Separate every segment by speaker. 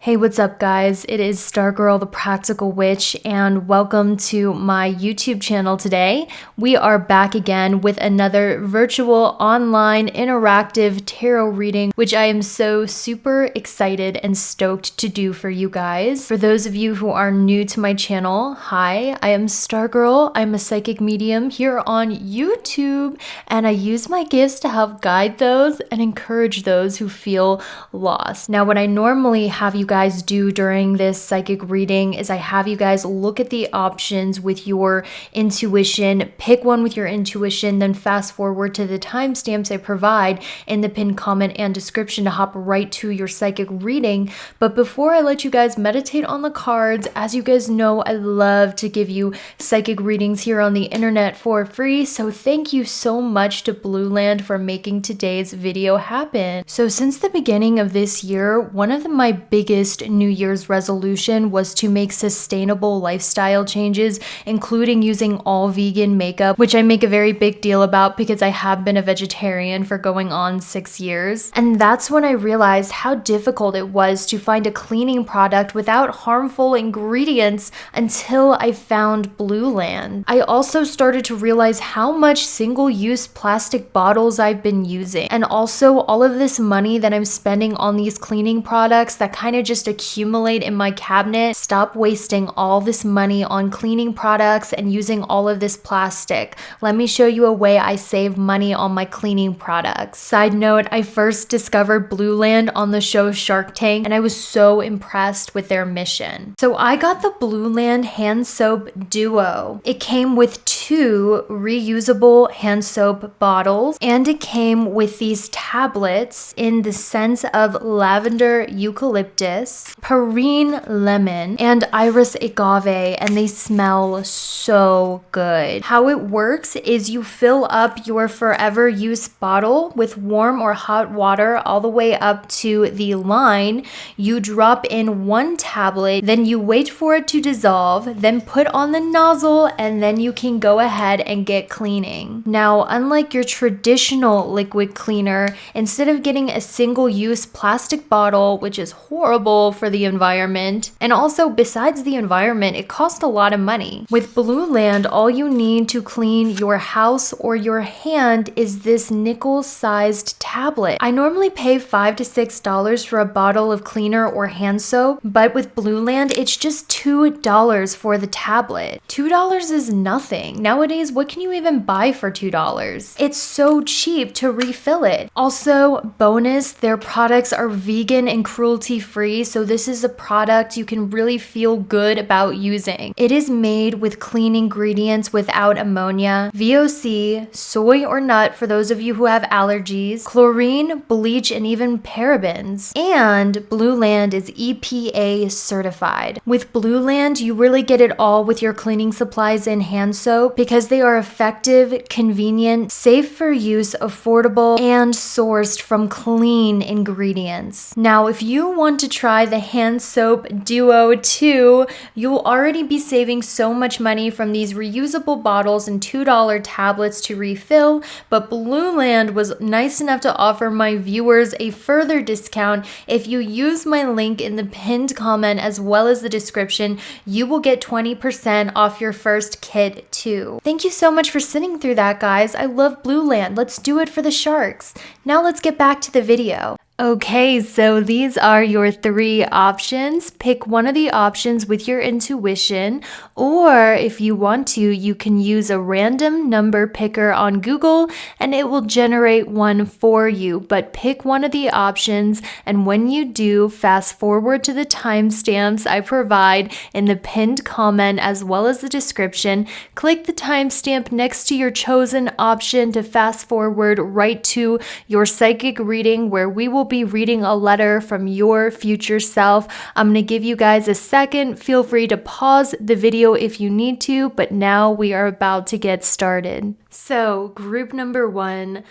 Speaker 1: Hey, what's up, guys? It is Stargirl, the Practical Witch, and welcome to my YouTube channel today. We are back again with another virtual, online, interactive tarot reading, which I am so super excited and stoked to do for you guys. For those of you who are new to my channel, hi, I am Stargirl. I'm a psychic medium here on YouTube, and I use my gifts to help guide those and encourage those who feel lost. Now, what I normally have you guys do during this psychic reading is I have you guys look at the options with your intuition, pick one with your intuition, then fast forward to the timestamps I provide in the pinned comment and description to hop right to your psychic reading. But before I let you guys meditate on the cards, as you guys know, I love to give you psychic readings here on the internet for free. So thank you so much to Blueland for making today's video happen. So since the beginning of this year, one of my biggest New Year's resolution was to make sustainable lifestyle changes, including using all vegan makeup, which I make a very big deal about because I have been a vegetarian for going on 6 years. And that's when I realized how difficult it was to find a cleaning product without harmful ingredients until I found Blueland. I also started to realize how much single-use plastic bottles I've been using, and also all of this money that I'm spending on these cleaning products that kind of just accumulate in my cabinet. Stop wasting all this money on cleaning products and using all of this plastic. Let me show you a way I save money on my cleaning products. Side note, I first discovered Blueland on the show Shark Tank, and I was so impressed with their mission. So I got the Blueland hand soap duo. It came with 2 reusable hand soap bottles, and it came with these tablets in the scents of lavender eucalyptus, perrine lemon, and iris agave, and they smell so good. How it works is you fill up your forever use bottle with warm or hot water all the way up to the line. You drop in 1 tablet, then you wait for it to dissolve, then put on the nozzle, and then you can go ahead and get cleaning. Now, unlike your traditional liquid cleaner, instead of getting a single-use plastic bottle, which is horrible for the environment, and also besides the environment, it costs a lot of money. With Blueland, all you need to clean your house or your hand is this nickel-sized tablet. I normally pay $5 to $6 for a bottle of cleaner or hand soap, but with Blueland, it's just $2 for the tablet. $2 is nothing. Nowadays, what can you even buy for $2? It's so cheap to refill it. Also, bonus, their products are vegan and cruelty-free, so this is a product you can really feel good about using. It is made with clean ingredients without ammonia, VOC, soy or nut for those of you who have allergies, chlorine, bleach, and even parabens. And Blueland is EPA certified. With Blueland, you really get it all with your cleaning supplies and hand soap because they are effective, convenient, safe for use, affordable, and sourced from clean ingredients. Now, if you want to try the hand soap duo too, you'll already be saving so much money from these reusable bottles and $2 tablets to refill, but Blueland was nice enough to offer my viewers a further discount. If you use my link in the pinned comment as well as the description, you will get 20% off your first kit too. Thank you so much for sitting through that, guys. I love Blueland. Let's do it for the sharks. Now let's get back to the video. Okay, so these are your 3 options. Pick one of the options with your intuition, or if you want to, you can use a random number picker on Google and it will generate one for you. But pick one of the options, and when you do, fast forward to the timestamps I provide in the pinned comment as well as the description. Click the timestamp next to your chosen option to fast forward right to your psychic reading, where we will be reading a letter from your future self. I'm going to give you guys a second. Feel free to pause the video if you need to, but now we are about to get started. So, group number 1,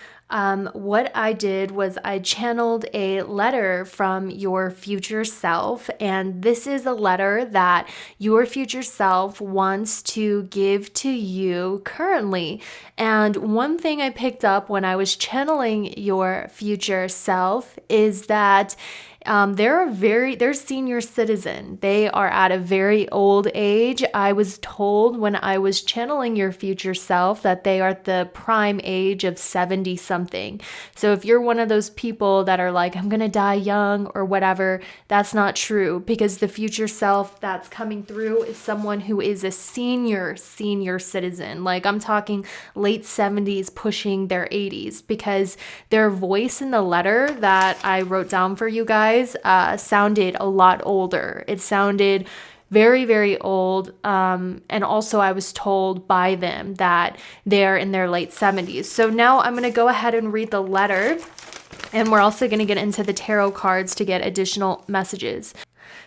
Speaker 1: what I did was I channeled a letter from your future self, and this is a letter that your future self wants to give to you currently. And one thing I picked up when I was channeling your future self is that They're senior citizen. They are at a very old age. I was told when I was channeling your future self that they are at the prime age of 70 something. So if you're one of those people that are like, I'm going to die young or whatever, that's not true, because the future self that's coming through is someone who is a senior citizen. Like, I'm talking late 70s pushing their 80s, because their voice in the letter that I wrote down for you guys sounded a lot older. It sounded very, very old. And also I was told by them that they're in their late 70s. So now I'm going to go ahead and read the letter. And we're also going to get into the tarot cards to get additional messages.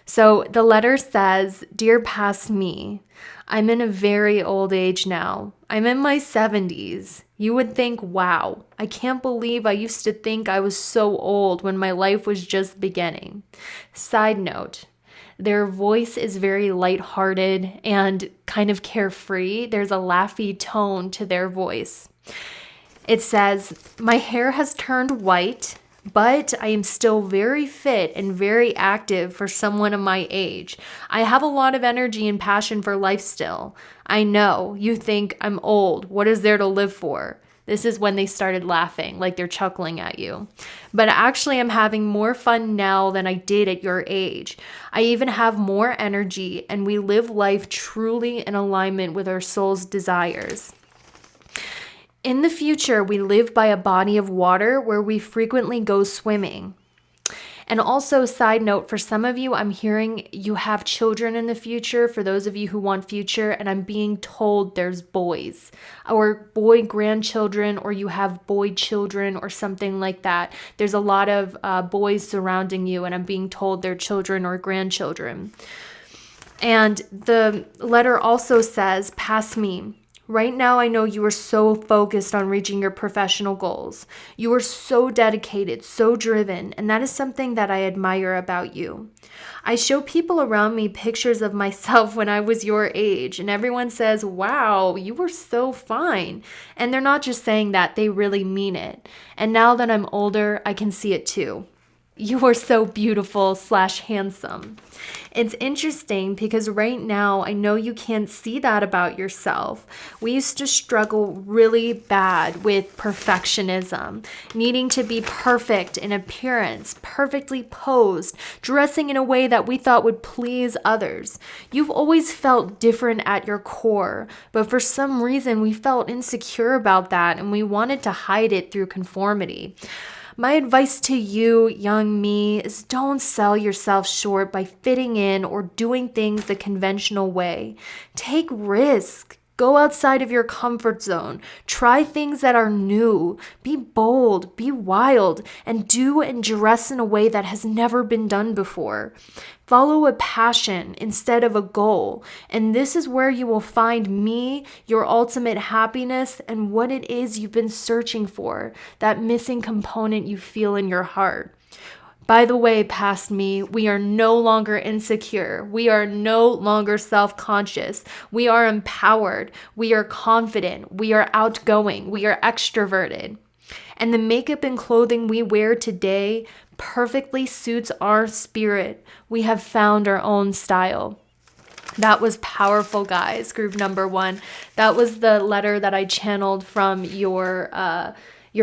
Speaker 1: So the letter says, Dear past me, I'm in a very old age now. I'm in my 70s. You would think, wow, I can't believe I used to think I was so old when my life was just beginning. Side note, their voice is very lighthearted and kind of carefree. There's a laughy tone to their voice. It says, my hair has turned white, but I am still very fit and very active for someone of my age. I have a lot of energy and passion for life still. I know, you think I'm old. What is there to live for? This is when they started laughing, like they're chuckling at you. But actually, I'm having more fun now than I did at your age. I even have more energy, and we live life truly in alignment with our soul's desires. In the future, we live by a body of water where we frequently go swimming. And also, side note, for some of you, I'm hearing you have children in the future, for those of you who want future, and I'm being told there's boys or boy grandchildren, or you have boy children or something like that. There's a lot of boys surrounding you, and I'm being told they're children or grandchildren. And the letter also says, pass me. Right now, I know you are so focused on reaching your professional goals. You are so dedicated, so driven, and that is something that I admire about you. I show people around me pictures of myself when I was your age, and everyone says, wow, you were so fine. And they're not just saying that, they really mean it. And now that I'm older, I can see it too. You are so beautiful / handsome. It's interesting because right now I know you can't see that about yourself. We used to struggle really bad with perfectionism, needing to be perfect in appearance, perfectly posed, dressing in a way that we thought would please others. You've always felt different at your core, but for some reason we felt insecure about that and we wanted to hide it through conformity. My advice to you, young me, is don't sell yourself short by fitting in or doing things the conventional way. Take risks. Go outside of your comfort zone. Try things that are new. Be bold, be wild, and do and dress in a way that has never been done before. Follow a passion instead of a goal. And this is where you will find me, your ultimate happiness, and what it is you've been searching for, that missing component you feel in your heart. By the way, past me, we are no longer insecure. We are no longer self-conscious. We are empowered. We are confident. We are outgoing. We are extroverted. And the makeup and clothing we wear today perfectly suits our spirit. We have found our own style. That was powerful, guys. Group number 1. That was the letter that I channeled from your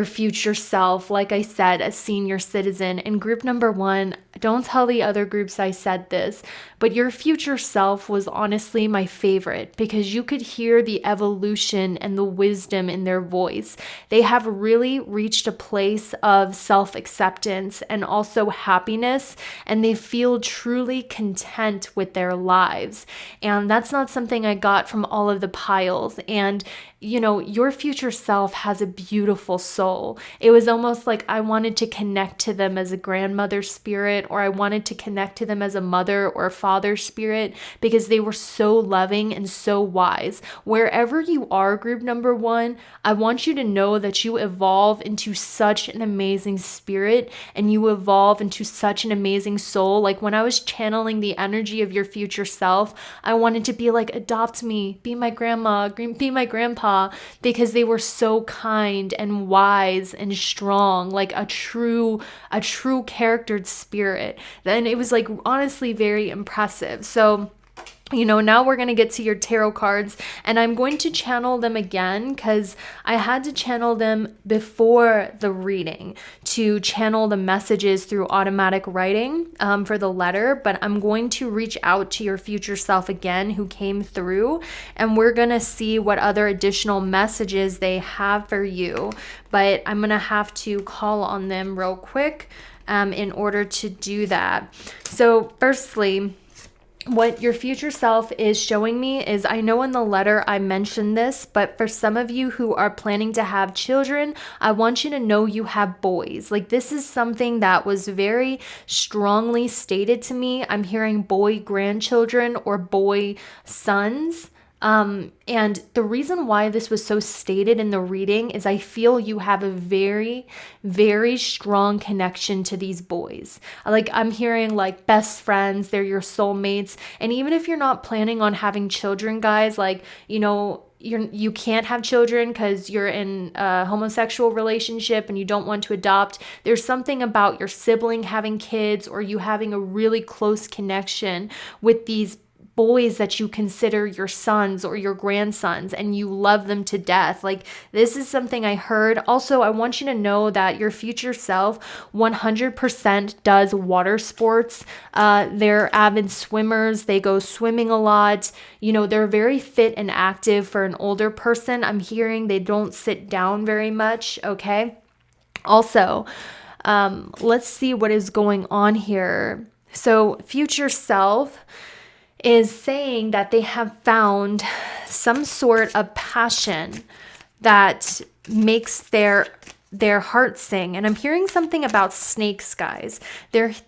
Speaker 1: future self, like I said, a senior citizen. In group number 1, don't tell the other groups I said this, but your future self was honestly my favorite because you could hear the evolution and the wisdom in their voice. They have really reached a place of self-acceptance and also happiness, and they feel truly content with their lives. And that's not something I got from all of the piles. And you know, your future self has a beautiful soul. It was almost like I wanted to connect to them as a grandmother spirit, or I wanted to connect to them as a mother or father spirit, because they were so loving and so wise. Wherever you are, group number 1, I want you to know that you evolve into such an amazing spirit and you evolve into such an amazing soul. Like when I was channeling the energy of your future self, I wanted to be like, adopt me, be my grandma, be my grandpa, grandpa because they were so kind and wise and strong, like a true charactered spirit. Then it was like honestly very impressive. So now we're going to get to your tarot cards, and I'm going to channel them again because I had to channel them before the reading to channel the messages through automatic writing for the letter. But I'm going to reach out to your future self again who came through, and we're going to see what other additional messages they have for you. But I'm going to have to call on them real quick in order to do that. So firstly, what your future self is showing me is, I know in the letter I mentioned this, but for some of you who are planning to have children, I want you to know you have boys. Like, this is something that was very strongly stated to me. I'm hearing boy grandchildren or boy sons. And the reason why this was so stated in the reading is I feel you have a very, very strong connection to these boys. Like, I'm hearing like best friends, they're your soulmates. And even if you're not planning on having children, guys, like, you can't have children because you're in a homosexual relationship and you don't want to adopt. There's something about your sibling having kids or you having a really close connection with these boys that you consider your sons or your grandsons and you love them to death. Like, this is something I heard. Also, I want you to know that your future self 100% does water sports. They're avid swimmers. They go swimming a lot. They're very fit and active for an older person. I'm hearing they don't sit down very much. Okay. Also, let's see what is going on here. So future self is saying that they have found some sort of passion that makes their heart sing. And I'm hearing something about snakes, guys.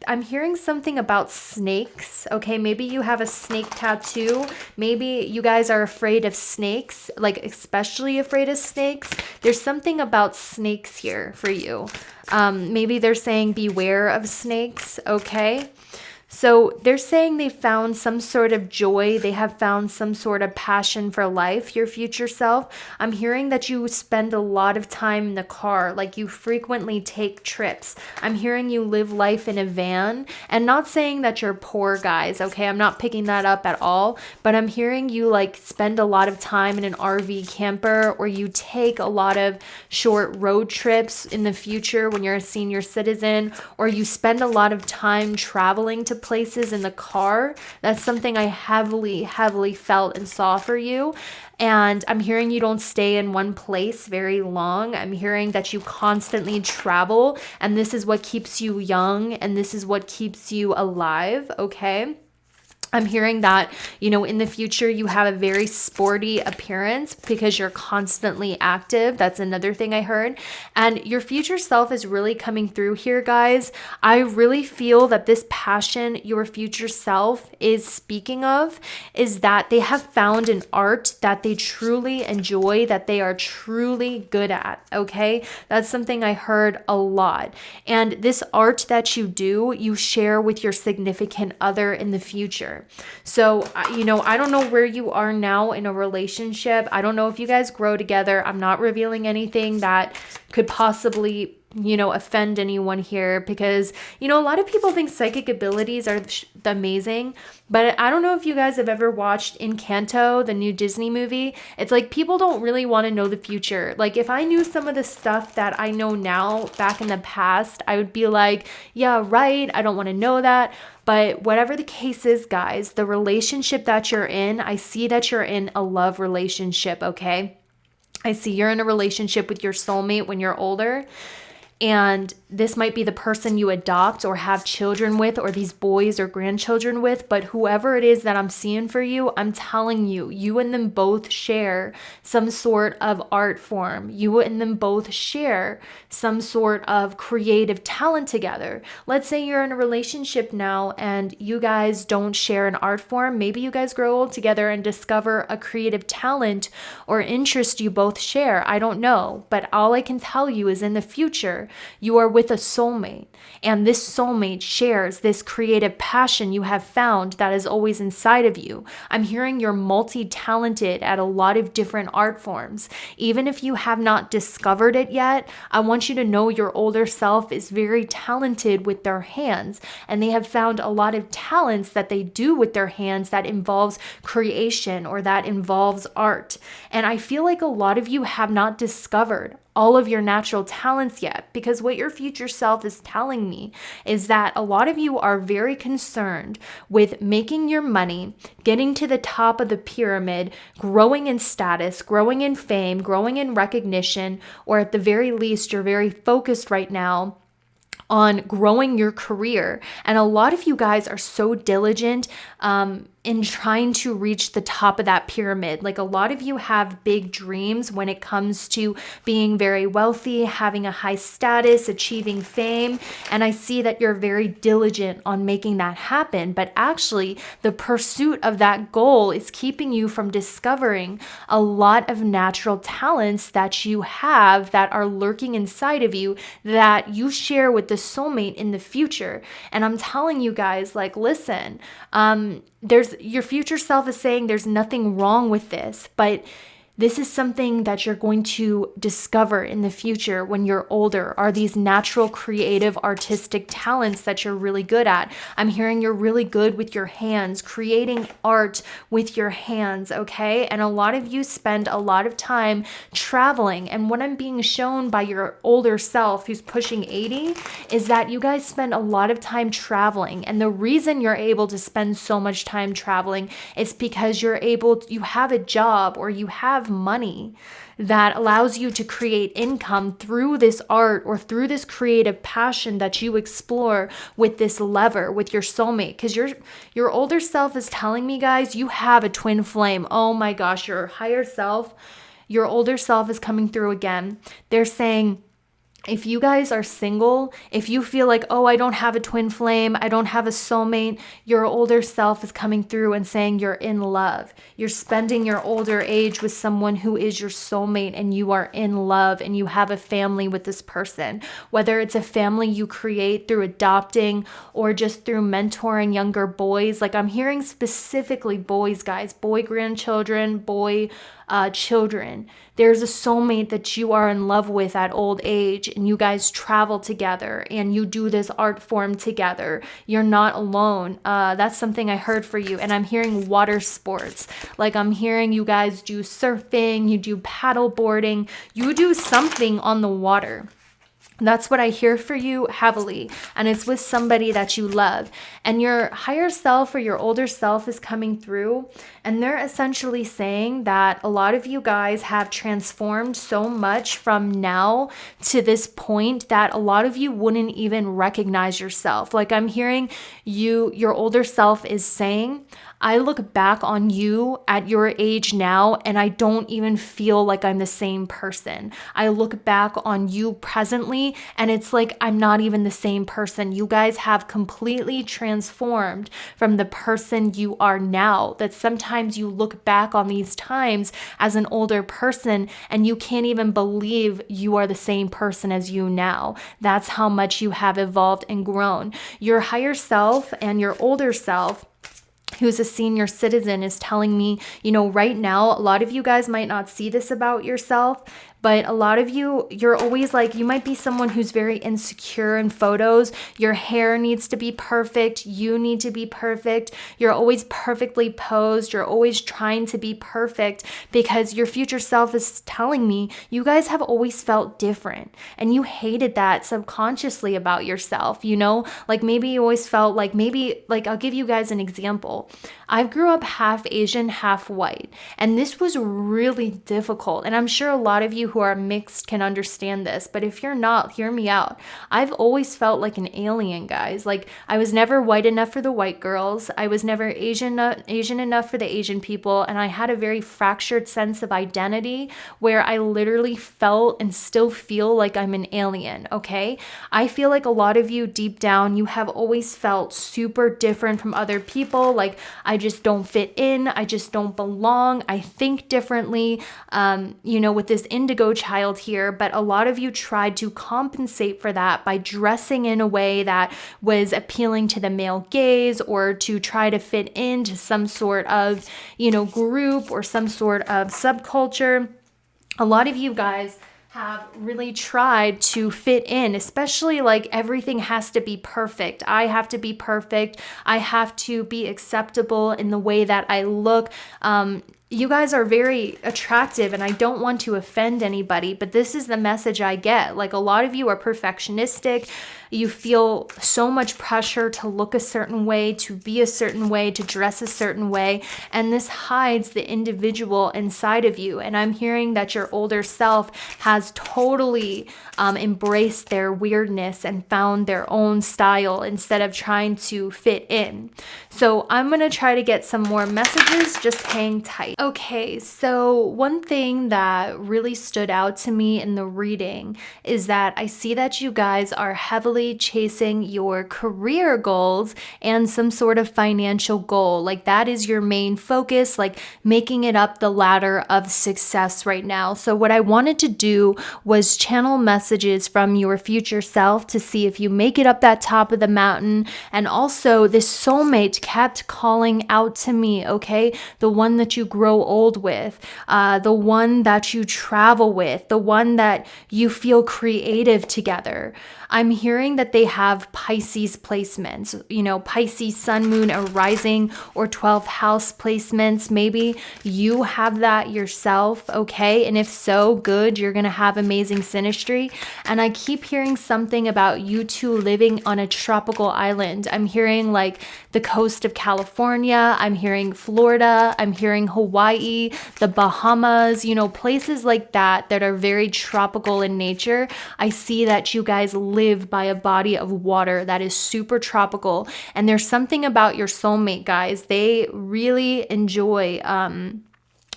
Speaker 1: I'm hearing something about snakes. Okay, maybe you have a snake tattoo. Maybe you guys are afraid of snakes, like especially afraid of snakes. There's something about snakes here for you. Maybe they're saying beware of snakes, okay? So they're saying they found some sort of joy. They have found some sort of passion for life, your future self. I'm hearing that you spend a lot of time in the car, like you frequently take trips. I'm hearing you live life in a van, and not saying that you're poor, guys, okay? I'm not picking that up at all, but I'm hearing you like spend a lot of time in an RV camper, or you take a lot of short road trips in the future when you're a senior citizen, or you spend a lot of time traveling to places in the car. That's something I heavily felt and saw for you. And I'm hearing you don't stay in one place very long. I'm hearing that you constantly travel, and this is what keeps you young, and this is what keeps you alive, okay? I'm hearing that, in the future, you have a very sporty appearance because you're constantly active. That's another thing I heard. And your future self is really coming through here, guys. I really feel that this passion your future self is speaking of is that they have found an art that they truly enjoy, that they are truly good at, okay? That's something I heard a lot. And this art that you do, you share with your significant other in the future. So, I don't know where you are now in a relationship. I don't know if you guys grow together. I'm not revealing anything that could possibly, offend anyone here because, a lot of people think psychic abilities are amazing, but I don't know if you guys have ever watched Encanto, the new Disney movie. It's like people don't really want to know the future. Like, if I knew some of the stuff that I know now back in the past, I would be like, yeah, right, I don't want to know that. But whatever the case is, guys, the relationship that you're in, I see that you're in a love relationship, okay? I see you're in a relationship with your soulmate when you're older. And this might be the person you adopt or have children with, or these boys or grandchildren with, but whoever it is that I'm seeing for you, I'm telling you, you and them both share some sort of art form. You and them both share some sort of creative talent together. Let's say you're in a relationship now and you guys don't share an art form. Maybe you guys grow old together and discover a creative talent or interest you both share. I don't know, but all I can tell you is in the future, future. You are with a soulmate, and this soulmate shares this creative passion you have found that is always inside of you. I'm hearing you're multi-talented at a lot of different art forms. Even if you have not discovered it yet, I want you to know your older self is very talented with their hands, and they have found a lot of talents that they do with their hands that involves creation or that involves art. And I feel like a lot of you have not discovered all of your natural talents yet, because what your future self is telling me is that a lot of you are very concerned with making your money, getting to the top of the pyramid, growing in status, growing in fame, growing in recognition, or at the very least, you're very focused right now on growing your career. And a lot of you guys are so diligent in trying to reach the top of that pyramid. Like, a lot of you have big dreams when it comes to being very wealthy, having a high status, achieving fame. And I see that you're very diligent on making that happen. But actually, the pursuit of that goal is keeping you from discovering a lot of natural talents that you have that are lurking inside of you that you share with the soulmate in the future. And I'm telling you guys, like, listen, there's your future self is saying there's nothing wrong with this, but this is something that you're going to discover in the future when you're older, are these natural, creative, artistic talents that you're really good at. I'm hearing you're really good with your hands, creating art with your hands, okay? And a lot of you spend a lot of time traveling. And what I'm being shown by your older self who's pushing 80 is that you guys spend a lot of time traveling. And the reason you're able to spend so much time traveling is because you have a job or you have money that allows you to create income through this art or through this creative passion that you explore with this lever, with your soulmate. Because your older self is telling me, guys, you have a twin flame. Oh my gosh, your higher self, your older self is coming through again. They're saying, if you guys are single, if you feel like, oh, I don't have a twin flame, I don't have a soulmate, your older self is coming through and saying you're in love. You're spending your older age with someone who is your soulmate, and you are in love and you have a family with this person. Whether it's a family you create through adopting or just through mentoring younger boys. Like, I'm hearing specifically boys, guys, boy grandchildren, boy children. There's a soulmate that you are in love with at old age, and you guys travel together and you do this art form together. You're not alone. That's something I heard for you. And I'm hearing water sports. Like, I'm hearing you guys do surfing, you do paddle boarding, you do something on the water. That's what I hear for you heavily. And it's with somebody that you love. And your higher self or your older self is coming through. And they're essentially saying that a lot of you guys have transformed so much from now to this point that a lot of you wouldn't even recognize yourself. Like, I'm hearing your older self is saying, I look back on you at your age now, and I don't even feel like I'm the same person. I look back on you presently, and it's like I'm not even the same person. You guys have completely transformed from the person you are now. That sometimes you look back on these times as an older person, and you can't even believe you are the same person as you now. That's how much you have evolved and grown. Your higher self and your older self, who's a senior citizen, is telling me, right now, a lot of you guys might not see this about yourself, but a lot of you, you're always like, you might be someone who's very insecure in photos. Your hair needs to be perfect. You need to be perfect. You're always perfectly posed. You're always trying to be perfect because your future self is telling me you guys have always felt different and you hated that subconsciously about yourself, like maybe you always felt like I'll give you guys an example. I grew up half Asian, half white, and this was really difficult. And I'm sure a lot of you who are mixed can understand this, but if you're not, hear me out. I've always felt like an alien, guys. Like, I was never white enough for the white girls. I was never Asian enough for the Asian people. And I had a very fractured sense of identity where I literally felt and still feel like I'm an alien, okay? I feel like a lot of you deep down, you have always felt super different from other people. Like, I just don't fit in. I just don't belong. I think differently. With this indigo ego child here, but a lot of you tried to compensate for that by dressing in a way that was appealing to the male gaze, or to try to fit into some sort of, group or some sort of subculture. A lot of you guys have really tried to fit in, especially like everything has to be perfect. I have to be perfect. I have to be acceptable in the way that I look. You guys are very attractive, and I don't want to offend anybody, but this is the message I get. Like, a lot of you are perfectionistic. You feel so much pressure to look a certain way, to be a certain way, to dress a certain way, and this hides the individual inside of you. And I'm hearing that your older self has totally embraced their weirdness and found their own style instead of trying to fit in. So I'm going to try to get some more messages. Just hang tight. Okay, so one thing that really stood out to me in the reading is that I see that you guys are heavily chasing your career goals and some sort of financial goal. Like, that is your main focus, like making it up the ladder of success right now. So what I wanted to do was channel messages from your future self to see if you make it up that top of the mountain. And also, this soulmate kept calling out to me, okay? The one that you grow old with, the one that you travel with, the one that you feel creative together. I'm hearing that they have Pisces placements, Pisces, sun, moon, or rising, or 12th house placements. Maybe you have that yourself, okay? And if so, good, you're going to have amazing synastry. And I keep hearing something about you two living on a tropical island. I'm hearing like the coast of California. I'm hearing Florida. I'm hearing Hawaii, the Bahamas, places like that are very tropical in nature. I see that you guys live by a body of water that is super tropical. And there's something about your soulmate, guys. They really enjoy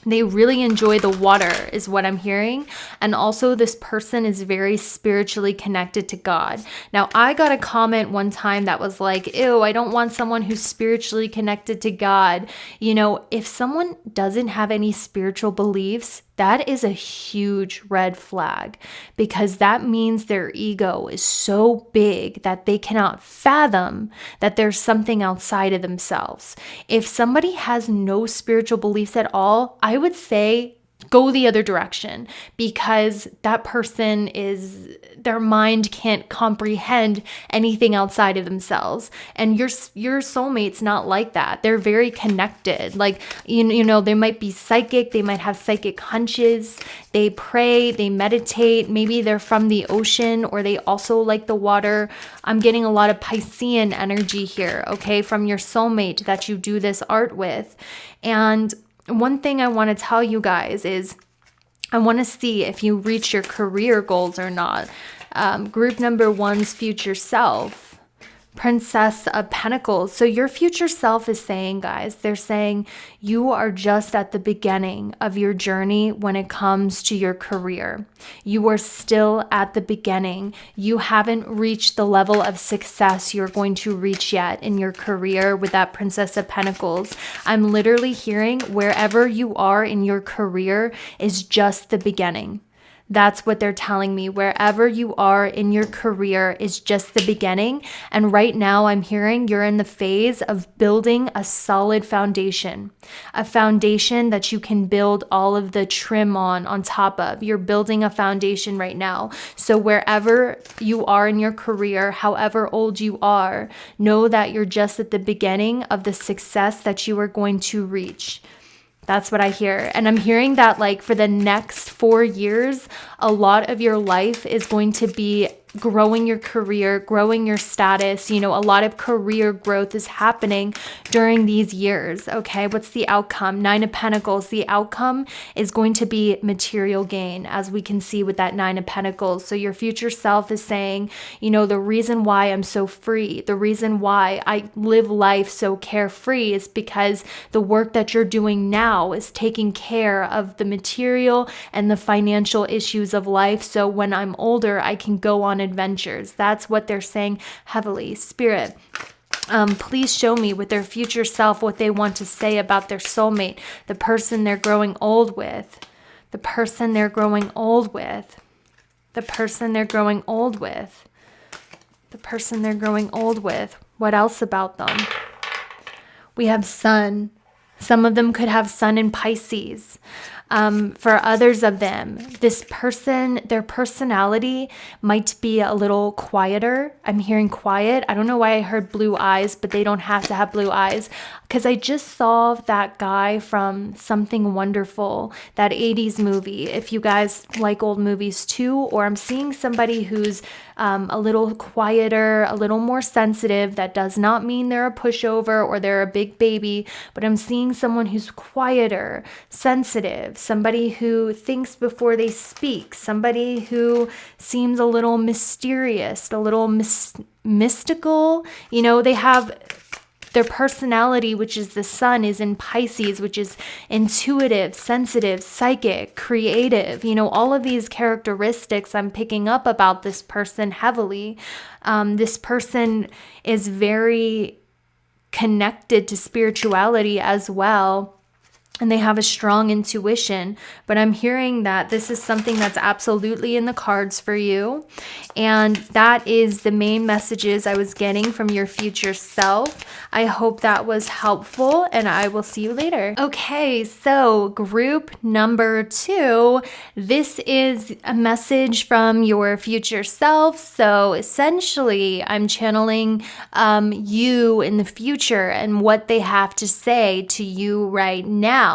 Speaker 1: the water, is what I'm hearing. And also, this person is very spiritually connected to God. Now, I got a comment one time that was like, ew, I don't want someone who's spiritually connected to God. If someone doesn't have any spiritual beliefs, that is a huge red flag, because that means their ego is so big that they cannot fathom that there's something outside of themselves. If somebody has no spiritual beliefs at all, I would say go the other direction, because that person their mind can't comprehend anything outside of themselves. And your soulmate's not like that. They're very connected. Like, they might be psychic. They might have psychic hunches. They pray, they meditate. Maybe they're from the ocean, or they also like the water. I'm getting a lot of Piscean energy here, okay, from your soulmate that you do this art with. And one thing I want to tell you guys is I want to see if you reach your career goals or not. Group number 1's future self. Princess of Pentacles. So your future self is saying, guys, they're saying you are just at the beginning of your journey when it comes to your career. You are still at the beginning. You haven't reached the level of success you're going to reach yet in your career with that Princess of Pentacles. I'm literally hearing wherever you are in your career is just the beginning. That's what they're telling me. Wherever you are in your career is just the beginning. And right now I'm hearing you're in the phase of building a solid foundation, a foundation that you can build all of the trim on top of. You're building a foundation right now. So wherever you are in your career, however old you are, know that you're just at the beginning of the success that you are going to reach. That's what I hear. And I'm hearing that like for the next 4 years, a lot of your life is going to be growing your career, growing your status. A lot of career growth is happening during these years. Okay, what's the outcome? 9 of Pentacles. The outcome is going to be material gain, as we can see with that 9 of Pentacles. So your future self is saying, the reason why I'm so free, the reason why I live life so carefree is because the work that you're doing now is taking care of the material and the financial issues of life. So when I'm older, I can go on adventures. That's what they're saying heavily. Spirit, please show me with their future self what they want to say about their soulmate, the person they're growing old with. the person they're growing old with, the person they're growing old with, the person they're growing old with. What else about them? We have Sun. Some of them could have Sun in Pisces. For others of them, this person, their personality might be a little quieter. I'm hearing quiet. I don't know why I heard blue eyes, but they don't have to have blue eyes, because I just saw that guy from Something Wonderful, that 80s movie. If you guys like old movies too, or I'm seeing somebody who's a little quieter, a little more sensitive. That does not mean they're a pushover or they're a big baby, but I'm seeing someone who's quieter, sensitive, somebody who thinks before they speak, somebody who seems a little mysterious, a little mystical. You know, they have their personality, which is the Sun, is in Pisces, which is intuitive, sensitive, psychic, creative. You know, all of these characteristics I'm picking up about this person heavily. This person is very connected to spirituality as well. And they have a strong intuition, but I'm hearing that this is something that's absolutely in the cards for you. And that is the main messages I was getting from your future self. I hope that was helpful, and I will see you later. Okay, so group number 2, this is a message from your future self. So essentially, I'm channeling you in the future and what they have to say to you right now.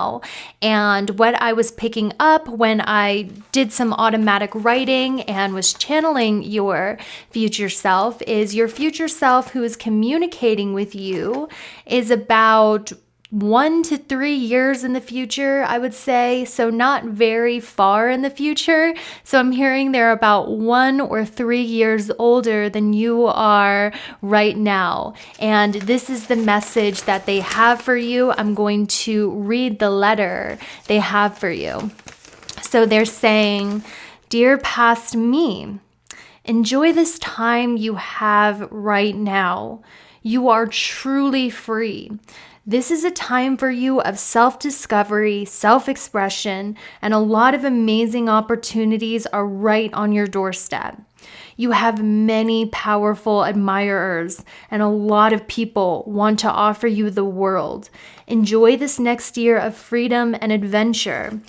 Speaker 1: And what I was picking up when I did some automatic writing and was channeling your future self is your future self who is communicating with you is about 1 to 3 years in the future, I would say. So not very far in the future. So I'm hearing they're about 1 or 3 years older than you are right now. And this is the message that they have for you. I'm going to read the letter they have for you. So they're saying, "Dear past me, enjoy this time you have right now. You are truly free. This is a time for you of self-discovery, self-expression, and a lot of amazing opportunities are right on your doorstep. You have many powerful admirers, and a lot of people want to offer you the world. Enjoy this next year of freedom and adventure.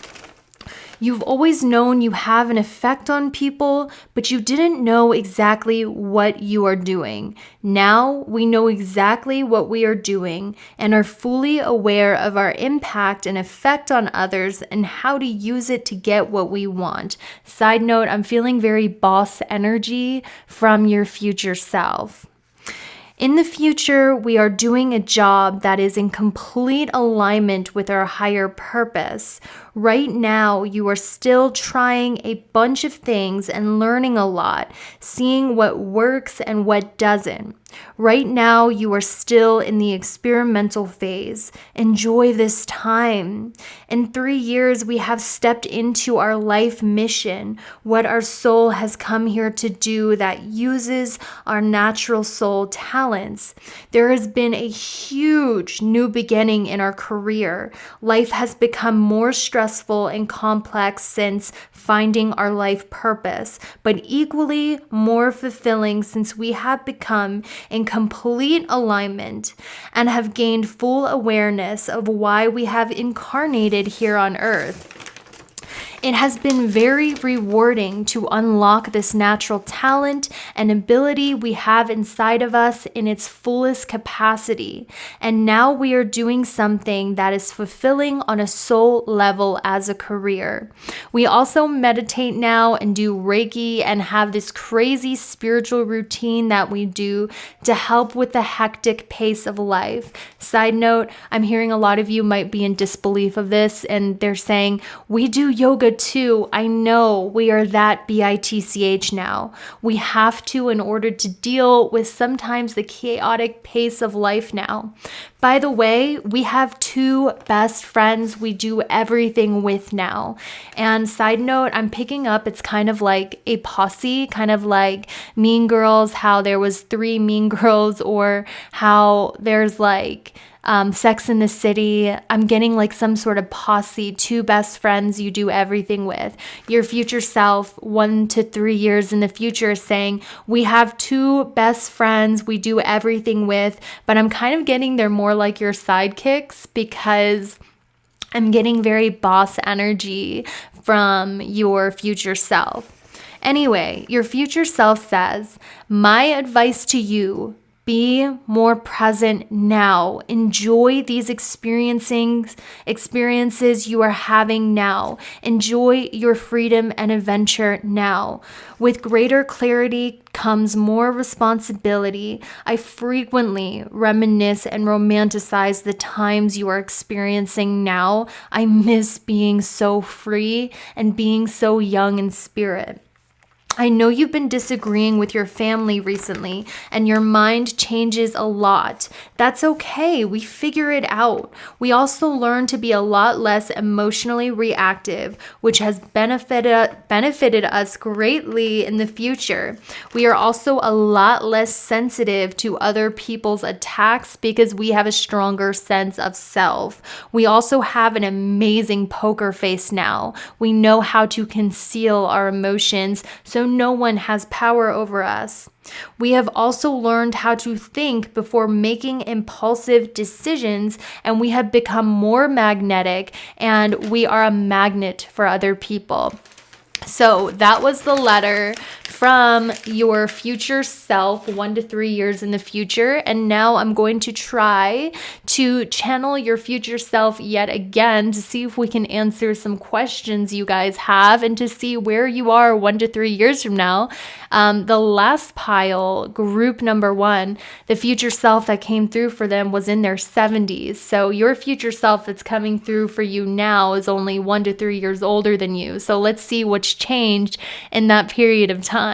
Speaker 1: You've always known you have an effect on people, but you didn't know exactly what you are doing. Now we know exactly what we are doing and are fully aware of our impact and effect on others and how to use it to get what we want." Side note, I'm feeling very boss energy from your future self. In the future, we are doing a job that is in complete alignment with our higher purpose. Right now, you are still trying a bunch of things and learning a lot, seeing what works and what doesn't. Right now, you are still in the experimental phase. Enjoy this time. In 3 years, we have stepped into our life mission, what our soul has come here to do that uses our natural soul talents. There has been a huge new beginning in our career. Life has become more stressful and complex since finding our life purpose, but equally more fulfilling since we have become in complete alignment and have gained full awareness of why we have incarnated here on earth. It has been very rewarding to unlock this natural talent and ability we have inside of us in its fullest capacity. And now we are doing something that is fulfilling on a soul level as a career. We also meditate now and do Reiki and have this crazy spiritual routine that we do to help with the hectic pace of life. Side note, I'm hearing a lot of you might be in disbelief of this, and they're saying, "We do yoga too." I know we are that bitch now. We have to in order to deal with sometimes the chaotic pace of life now. By the way, we have 2 best friends we do everything with now. And side note, I'm picking up, it's kind of like a posse, kind of like Mean Girls, how there was 3 Mean Girls, or how there's like Sex in the City. I'm getting like some sort of posse, 2 best friends you do everything with. Your future self, 1 to 3 years in the future, is saying, we have 2 best friends we do everything with, but I'm kind of getting they're more like your sidekicks, because I'm getting very boss energy from your future self. Anyway, your future self says, my advice to you, be more present now. Enjoy these experiences you are having now. Enjoy your freedom and adventure now. With greater clarity comes more responsibility. I frequently reminisce and romanticize the times you are experiencing now. I miss being so free and being so young in spirit. I know you've been disagreeing with your family recently, and your mind changes a lot. That's okay. We figure it out. We also learn to be a lot less emotionally reactive, which has benefited us greatly in the future. We are also a lot less sensitive to other people's attacks because we have a stronger sense of self. We also have an amazing poker face now. We know how to conceal our emotions, so no one has power over us. We have also learned how to think before making impulsive decisions, and we have become more magnetic, and we are a magnet for other people. So that was the letter from your future self, 1 to 3 years in the future. And now I'm going to try to channel your future self yet again to see if we can answer some questions you guys have and to see where you are 1 to 3 years from now. The last pile, group number 1, the future self that came through for them was in their 70s. So your future self that's coming through for you now is only 1 to 3 years older than you. So let's see what's changed in that period of time.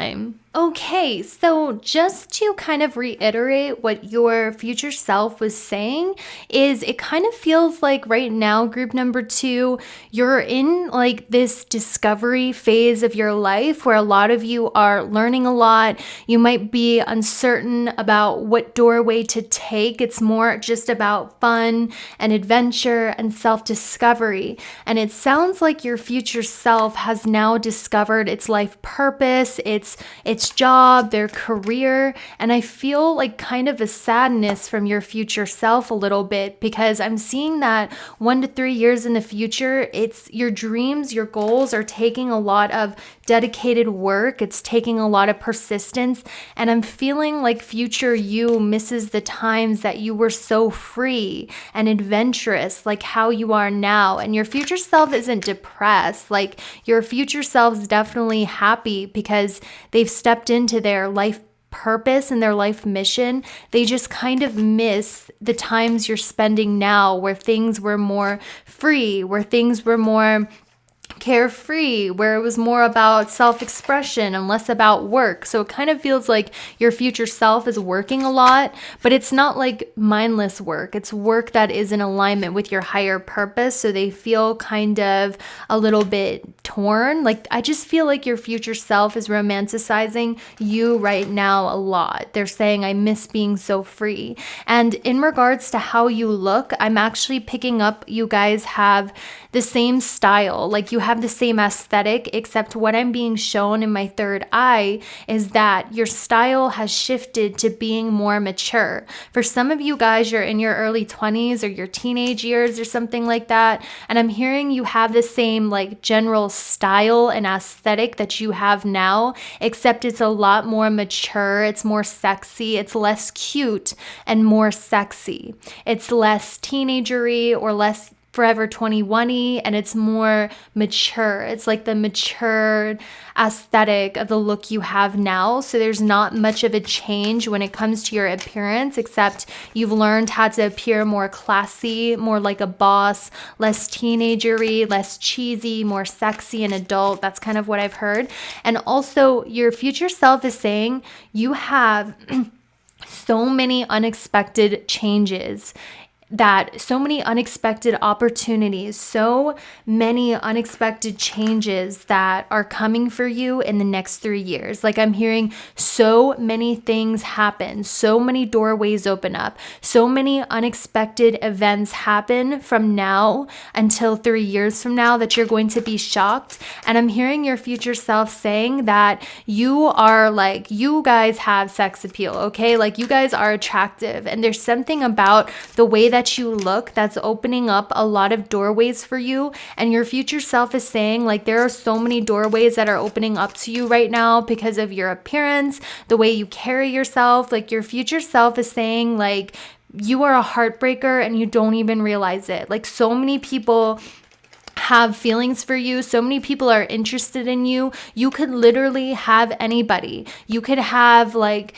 Speaker 1: Okay, so just to kind of reiterate what your future self was saying is it kind of feels like right now, group number 2, you're in like this discovery phase of your life where a lot of you are learning a lot. You might be uncertain about what doorway to take. It's more just about fun and adventure and self-discovery. And it sounds like your future self has now discovered its life purpose, its job, their career, and I feel like kind of a sadness from your future self a little bit, because I'm seeing that 1 to 3 years in the future, it's your dreams, your goals are taking a lot of dedicated work, it's taking a lot of persistence, and I'm feeling like future you misses the times that you were so free and adventurous, like how you are now. And your future self isn't depressed, like your future self's definitely happy because they've stepped into their life purpose and their life mission. They just kind of miss the times you're spending now where things were more free, where things were more carefree, where it was more about self-expression and less about work. So it kind of feels like your future self is working a lot, but it's not like mindless work. It's work that is in alignment with your higher purpose. So they feel kind of a little bit torn. Like I just feel like your future self is romanticizing you right now a lot. They're saying, I miss being so free. And in regards to how you look, I'm actually picking up you guys have the same style, like you have the same aesthetic, except what I'm being shown in my third eye is that your style has shifted to being more mature. For some of you guys, you're in your early 20s or your teenage years or something like that, and I'm hearing you have the same like general style and aesthetic that you have now, except it's a lot more mature, it's more sexy, it's less cute and more sexy. It's less teenagery or less Forever 21-y, and it's more mature. It's like the matured aesthetic of the look you have now. So there's not much of a change when it comes to your appearance, except you've learned how to appear more classy, more like a boss, less teenagery, less cheesy, more sexy and adult. That's kind of what I've heard. And also your future self is saying you have so many unexpected changes that so many unexpected opportunities, so many unexpected changes that are coming for you in the next 3 years. Like I'm hearing so many things happen, so many doorways open up, so many unexpected events happen from now until 3 years from now that you're going to be shocked. And I'm hearing your future self saying that you are like, you guys have sex appeal, okay? Like you guys are attractive, and there's something about the way that you look that's opening up a lot of doorways for you. And your future self is saying like there are so many doorways that are opening up to you right now because of your appearance, the way you carry yourself. Like your future self is saying like you are a heartbreaker and you don't even realize it. Like so many people have feelings for you. So many people are interested in you. You could literally have anybody. You could have like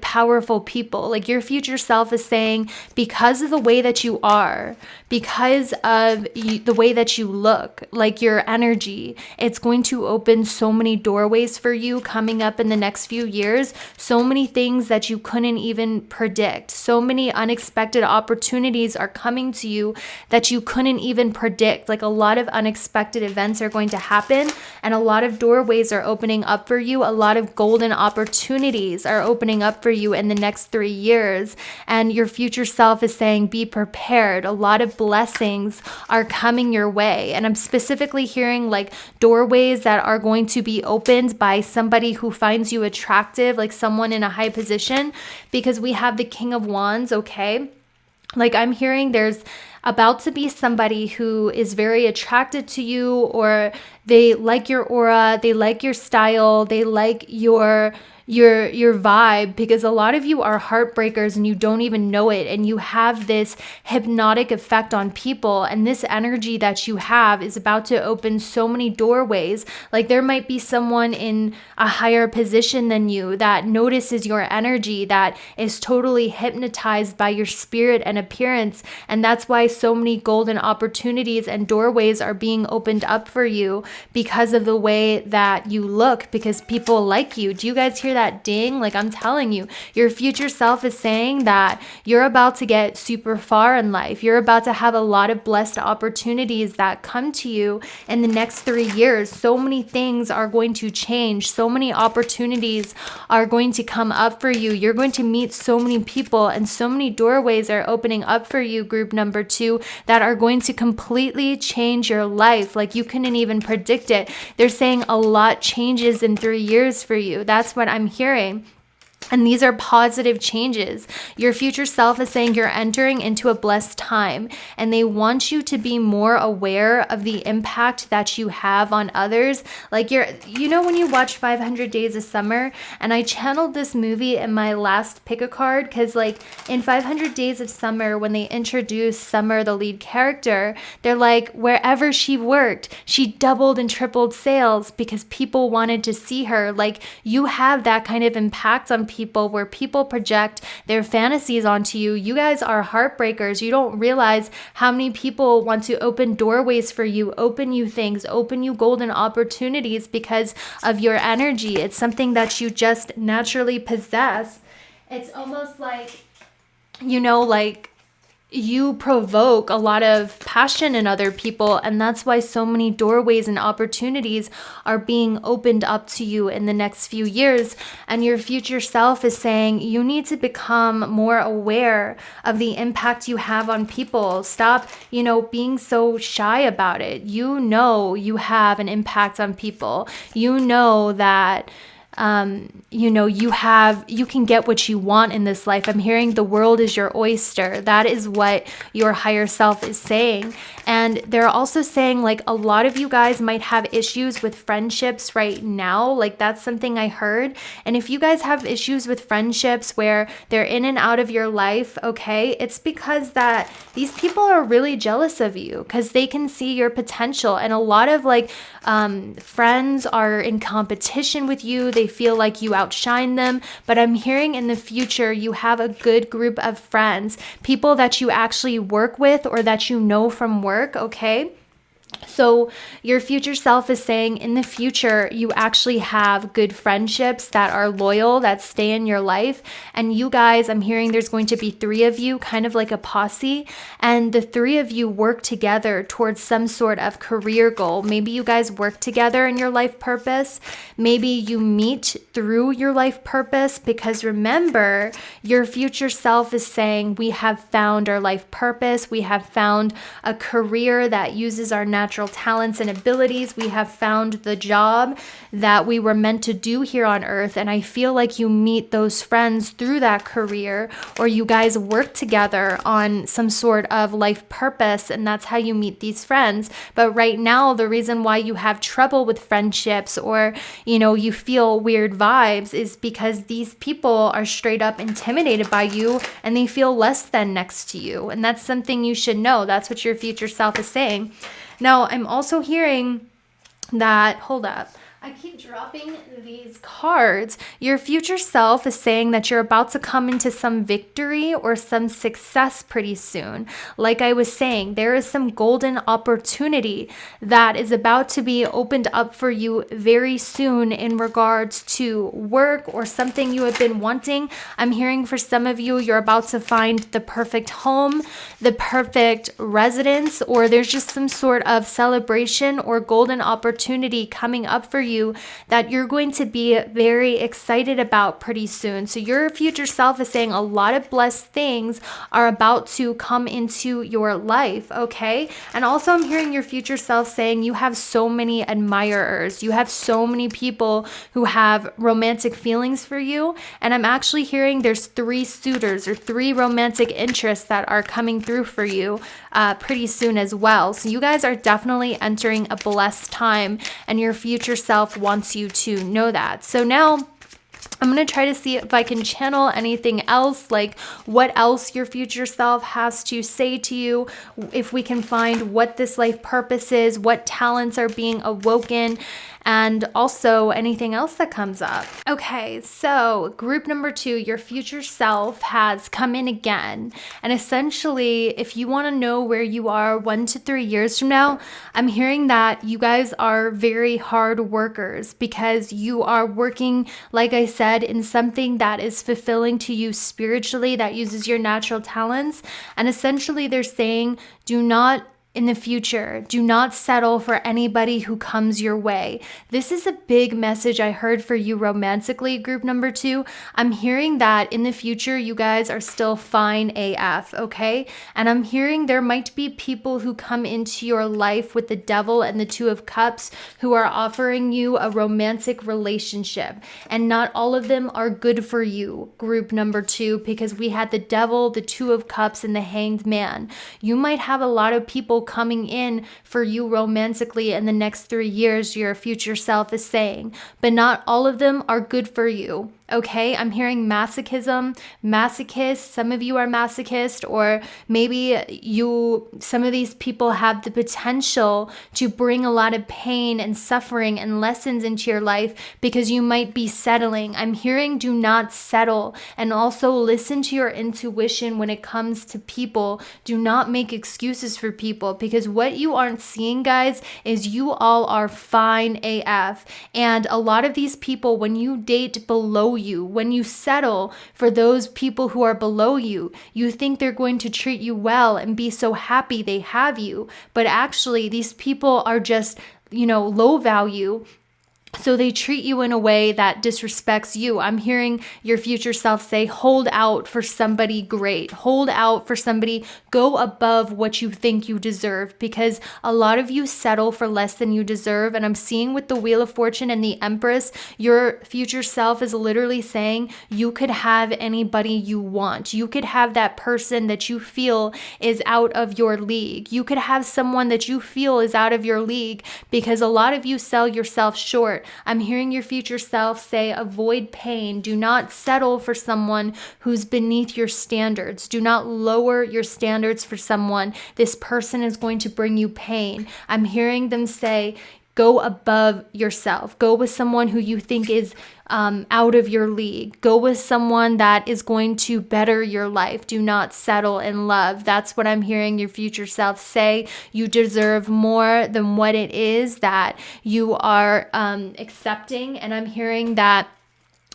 Speaker 1: powerful people. Like your future self is saying, because of the way that you are, because of the way that you look, like your energy, it's going to open so many doorways for you coming up in the next few years. So many things that you couldn't even predict. So many unexpected opportunities are coming to you that you couldn't even predict. Like a lot of unexpected events are going to happen, and a lot of doorways are opening up for you. A lot of golden opportunities are opening up for you in the next 3 years. And your future self is saying, be prepared. A lot of blessings are coming your way. And I'm specifically hearing like doorways that are going to be opened by somebody who finds you attractive, like someone in a high position, because we have the King of Wands, okay? Like I'm hearing there's about to be somebody who is very attracted to you, or they like your aura, they like your style, they like your vibe, because a lot of you are heartbreakers and you don't even know it, and you have this hypnotic effect on people, and this energy that you have is about to open so many doorways. Like there might be someone in a higher position than you that notices your energy, that is totally hypnotized by your spirit and appearance, and that's why so many golden opportunities and doorways are being opened up for you because of the way that you look, because people like you. Do you guys hear that ding? Like I'm telling you, your future self is saying that you're about to get super far in life. You're about to have a lot of blessed opportunities that come to you in the next 3 years. So many things are going to change. So many opportunities are going to come up for you. You're going to meet so many people, and so many doorways are opening up for you, group number 2, that are going to completely change your life. Like you couldn't even predict it. They're saying a lot changes in 3 years for you. That's what I'm hearing. And these are positive changes. Your future self is saying you're entering into a blessed time, and they want you to be more aware of the impact that you have on others. Like when you watch 500 Days of Summer, and I channeled this movie in my last pick a card, because like in 500 Days of Summer, when they introduced Summer, the lead character, they're like, wherever she worked, she doubled and tripled sales because people wanted to see her. Like you have that kind of impact on people, where people project their fantasies onto you. You guys are heartbreakers. You don't realize how many people want to open doorways for you, open you things, open you golden opportunities because of your energy. It's something that you just naturally possess. It's almost like, like you provoke a lot of passion in other people, and that's why so many doorways and opportunities are being opened up to you in the next few years. And your future self is saying you need to become more aware of the impact you have on people. Stop, being so shy about it. You have an impact on people. You know that you can get what you want in this life. I'm hearing the world is your oyster. That is what your higher self is saying. And they're also saying like a lot of you guys might have issues with friendships right now. Like that's something I heard. And if you guys have issues with friendships where they're in and out of your life, okay, it's because that these people are really jealous of you because they can see your potential. And a lot of friends are in competition with you. They feel like you outshine them. But I'm hearing in the future, you have a good group of friends, people that you actually work with or that you know from work, okay? So your future self is saying in the future, you actually have good friendships that are loyal, that stay in your life. And you guys, I'm hearing there's going to be 3 of you, kind of like a posse. And the 3 of you work together towards some sort of career goal. Maybe you guys work together in your life purpose. Maybe you meet through your life purpose, because remember, your future self is saying, we have found our life purpose. We have found a career that uses our natural talents and abilities. We have found the job that we were meant to do here on earth. And I feel like you meet those friends through that career, or you guys work together on some sort of life purpose, and that's how you meet these friends. But right now, the reason why you have trouble with friendships, or you feel weird vibes, is because these people are straight up intimidated by you and they feel less than next to you. And that's something you should know. That's what your future self is saying. Now, I'm also hearing that, hold up, I keep dropping these cards. Your future self is saying that you're about to come into some victory or some success pretty soon. Like I was saying, there is some golden opportunity that is about to be opened up for you very soon in regards to work or something you have been wanting. I'm hearing for some of you, you're about to find the perfect home, the perfect residence, or there's just some sort of celebration or golden opportunity coming up for you that you're going to be very excited about pretty soon. So your future self is saying a lot of blessed things are about to come into your life, okay? And also I'm hearing your future self saying you have so many admirers. You have so many people who have romantic feelings for you. And I'm actually hearing there's 3 suitors or 3 romantic interests that are coming through for you pretty soon as well. So you guys are definitely entering a blessed time, and your future self wants you to know that. So now I'm going to try to see if I can channel anything else, like what else your future self has to say to you, if we can find what this life purpose is, what talents are being awoken, and also anything else that comes up. Okay, so group number 2, your future self has come in again. And essentially, if you want to know where you are 1 to 3 years from now, I'm hearing that you guys are very hard workers, because you are working, like I said, in something that is fulfilling to you spiritually, that uses your natural talents. And essentially, they're saying, do not in the future, do not settle for anybody who comes your way. This is a big message I heard for you romantically, group number 2. I'm hearing that in the future, you guys are still fine AF, okay? And I'm hearing there might be people who come into your life with the devil and the 2 of cups who are offering you a romantic relationship. And not all of them are good for you, group number 2, because we had the devil, the 2 of cups, and the hanged man. You might have a lot of people coming in for you romantically in the next 3 years, your future self is saying, but not all of them are good for you. Okay, I'm hearing masochism, masochist. Some of you are masochist, or maybe some of these people have the potential to bring a lot of pain and suffering and lessons into your life, because you might be settling. I'm hearing do not settle, and also listen to your intuition when it comes to people. Do not make excuses for people, because what you aren't seeing, guys, is you all are fine AF. And a lot of these people, when you date below you, when you settle for those people who are below you, you think they're going to treat you well and be so happy they have you. But actually, these people are just, low value. So they treat you in a way that disrespects you. I'm hearing your future self say, hold out for somebody great. Hold out for somebody, go above what you think you deserve, because a lot of you settle for less than you deserve. And I'm seeing with the Wheel of Fortune and the Empress, your future self is literally saying you could have anybody you want. You could have that person that you feel is out of your league. You could have someone that you feel is out of your league, because a lot of you sell yourself short. I'm hearing your future self say, avoid pain. Do not settle for someone who's beneath your standards. Do not lower your standards for someone. This person is going to bring you pain. I'm hearing them say, Go above yourself. Go with someone who you think is out of your league. Go with someone that is going to better your life. Do not settle in love. That's what I'm hearing your future self say. You deserve more than what it is that you are accepting. And I'm hearing that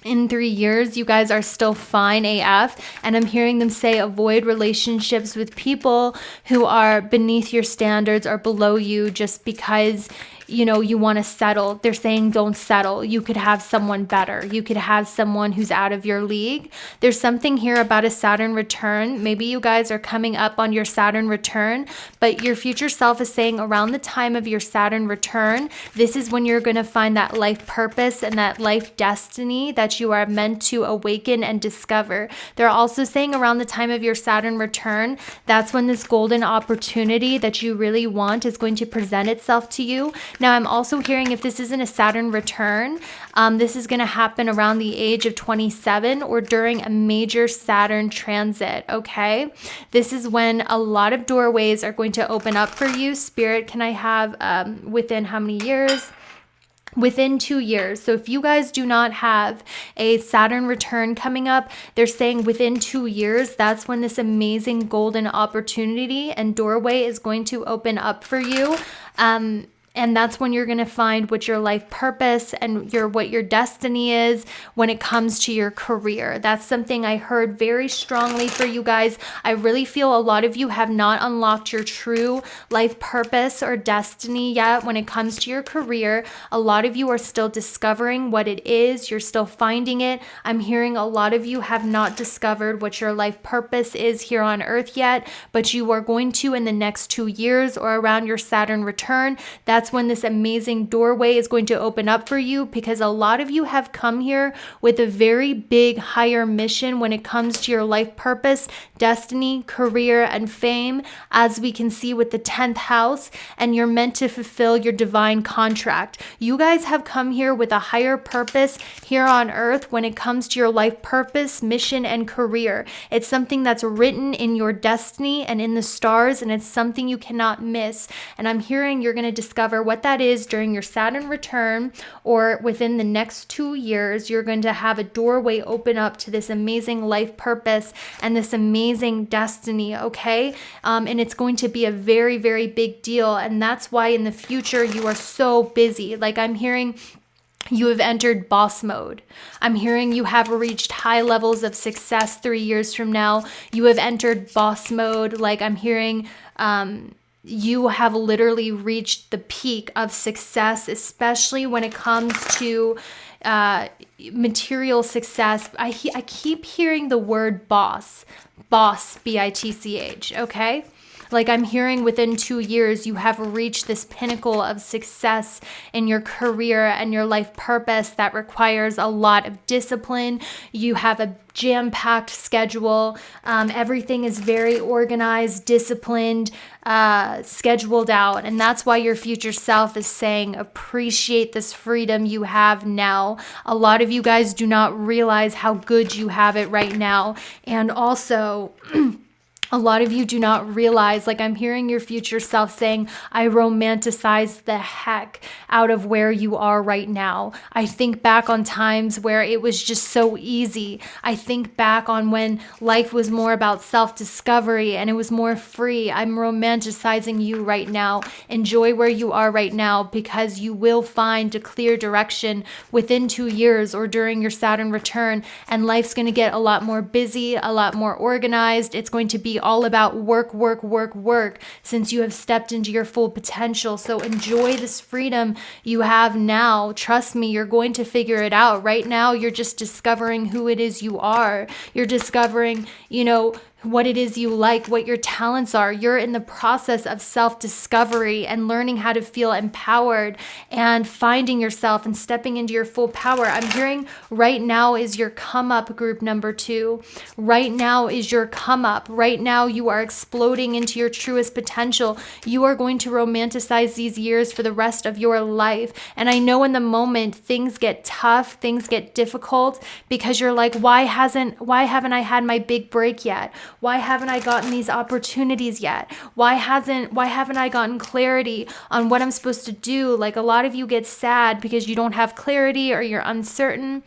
Speaker 1: in 3 years, you guys are still fine AF. And I'm hearing them say avoid relationships with people who are beneath your standards or below you just because you want to settle. They're saying don't settle. You could have someone better. You could have someone who's out of your league. There's something here about a Saturn return. Maybe you guys are coming up on your Saturn return, but your future self is saying around the time of your Saturn return, this is when you're going to find that life purpose and that life destiny that you are meant to awaken and discover. They're also saying around the time of your Saturn return, that's when this golden opportunity that you really want is going to present itself to you. Now, I'm also hearing if this isn't a Saturn return, this is going to happen around the age of 27 or during a major Saturn transit, okay? This is when a lot of doorways are going to open up for you. Spirit, can I have within how many years? Within 2 years. So if you guys do not have a Saturn return coming up, they're saying within 2 years, that's when this amazing golden opportunity and doorway is going to open up for you. And that's when you're going to find what your life purpose and what your destiny is when it comes to your career. That's something I heard very strongly for you guys. I really feel a lot of you have not unlocked your true life purpose or destiny yet when it comes to your career. A lot of you are still discovering what it is. You're still finding it. I'm hearing a lot of you have not discovered what your life purpose is here on earth yet, but you are going to in the next 2 years or around your Saturn return. That's when this amazing doorway is going to open up for you, because a lot of you have come here with a very big higher mission when it comes to your life purpose, destiny, career, and fame, as we can see with the 10th house, and you're meant to fulfill your divine contract. You guys have come here with a higher purpose here on earth when it comes to your life purpose, mission, and career. It's something that's written in your destiny and in the stars, and it's something you cannot miss. And I'm hearing you're going to discover what that is during your Saturn return, or within the next 2 years. You're going to have a doorway open up to this amazing life purpose and this amazing destiny, okay? And it's going to be a very, very big deal. And that's why in the future you are so busy. Like I'm hearing you have entered boss mode. I'm hearing you have reached high levels of success 3 years from now. You have entered boss mode. Like I'm hearing you have literally reached the peak of success, especially when it comes to material success. I keep hearing the word boss, B-I-T-C-H, okay? Like I'm hearing within 2 years, you have reached this pinnacle of success in your career and your life purpose that requires a lot of discipline. You have a jam-packed schedule. Everything is very organized, disciplined, scheduled out. And that's why your future self is saying, appreciate this freedom you have now. A lot of you guys do not realize how good you have it right now. And also, a lot of you do not realize, like I'm hearing your future self saying, I romanticize the heck out of where you are right now. I think back on times where it was just so easy. I think back on when life was more about self-discovery and it was more free. I'm romanticizing you right now. Enjoy where you are right now, because you will find a clear direction within 2 years or during your Saturn return, and life's going to get a lot more busy, a lot more organized. It's going to be all about work, since you have stepped into your full potential. So enjoy this freedom you have now. Trust me, you're going to figure it out. Right now, you're just discovering who it is you are. You're discovering, what it is you like, what your talents are. You're in the process of self-discovery and learning how to feel empowered and finding yourself and stepping into your full power. I'm hearing right now is your come up group number 2. Right now is your come up. Right now you are exploding into your truest potential. You are going to romanticize these years for the rest of your life. And I know in the moment things get tough, things get difficult, because you're like, why haven't I had my big break yet? Why haven't I gotten these opportunities yet? Why haven't I gotten clarity on what I'm supposed to do? Like, a lot of you get sad because you don't have clarity or you're uncertain.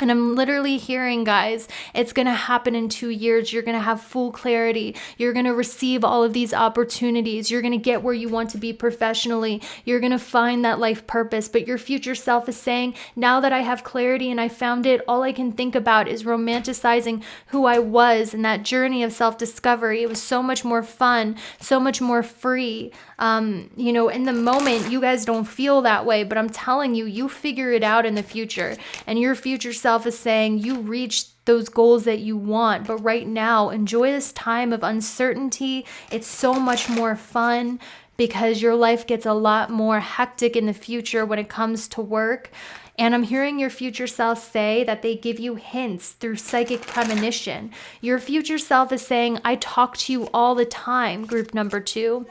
Speaker 1: And I'm literally hearing, guys, it's going to happen in 2 years. You're going to have full clarity. You're going to receive all of these opportunities. You're going to get where you want to be professionally. You're going to find that life purpose. But your future self is saying, now that I have clarity and I found it, all I can think about is romanticizing who I was and that journey of self-discovery. It was so much more fun, so much more free. In the moment, you guys don't feel that way, but I'm telling you, you figure it out in the future. And your future self is saying you reached those goals that you want. But right now, enjoy this time of uncertainty. It's so much more fun because your life gets a lot more hectic in the future when it comes to work. And I'm hearing your future self say that they give you hints through psychic premonition. Your future self is saying, I talk to you all the time, group number 2.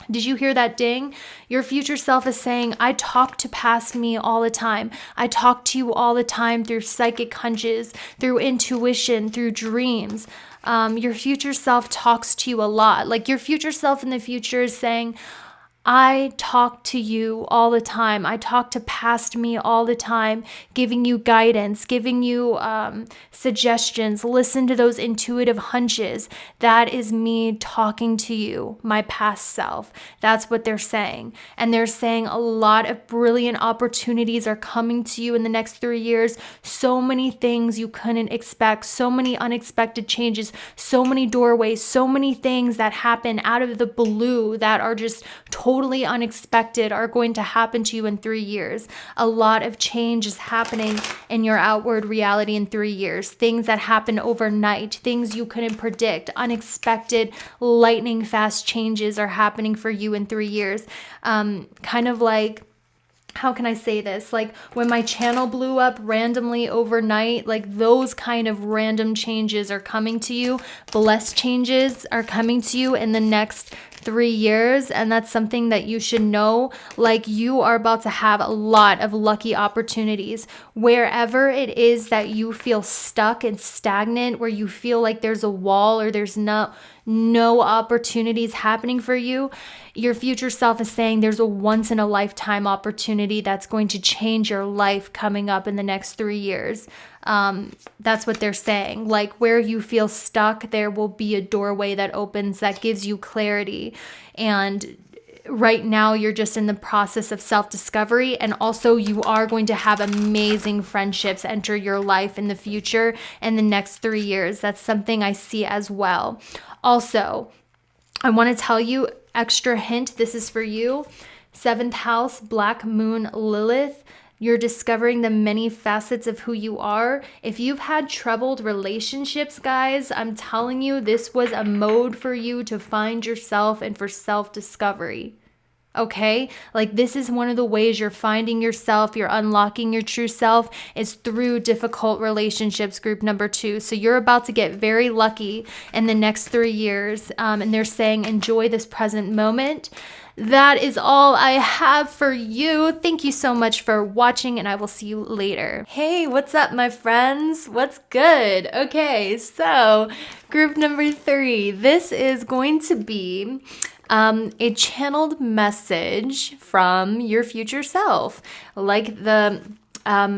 Speaker 1: Did you hear that ding? Your future self is saying, I talk to past me all the time. I talk to you all the time through psychic hunches, through intuition, through dreams. Your future self talks to you a lot. Like, your future self in the future is saying, I talk to you all the time. I talk to past me all the time, giving you guidance, giving you suggestions. Listen to those intuitive hunches. That is me talking to you, my past self. That's what they're saying. And they're saying a lot of brilliant opportunities are coming to you in the next 3 years. So many things you couldn't expect, so many unexpected changes, so many doorways, so many things that happen out of the blue that are just totally unexpected are going to happen to you in 3 years. A lot of change is happening in your outward reality in 3 years. Things that happen overnight, things you couldn't predict, unexpected, lightning fast changes are happening for you in 3 years. Kind of like, how can I say this? Like, when my channel blew up randomly overnight, like, those kind of random changes are coming to you. Blessed changes are coming to you in the next 3 years. And that's something that you should know. Like, you are about to have a lot of lucky opportunities. Wherever it is that you feel stuck and stagnant, where you feel like there's a wall or there's no opportunities happening for you, your future self is saying there's a once in a lifetime opportunity that's going to change your life coming up in the next 3 years. That's what they're saying. Like, where you feel stuck, there will be a doorway that opens that gives you clarity. And right now, you're just in the process of self-discovery. And also, you are going to have amazing friendships enter your life in the future in the next 3 years. That's something I see as well. Also, I want to tell you, extra hint, this is for you. 7th house, Black Moon Lilith. You're discovering the many facets of who you are. If you've had troubled relationships, guys, I'm telling you, this was a mode for you to find yourself and for self-discovery. Okay? Like, this is one of the ways you're finding yourself, you're unlocking your true self, is through difficult relationships, group number 2. So you're about to get very lucky in the next 3 years. And they're saying, enjoy this present moment. That is all I have for you. Thank you so much for watching, and I will see you later. Hey, what's up, my friends? What's good? Okay, so group number 3. This is going to be a channeled message from your future self, like the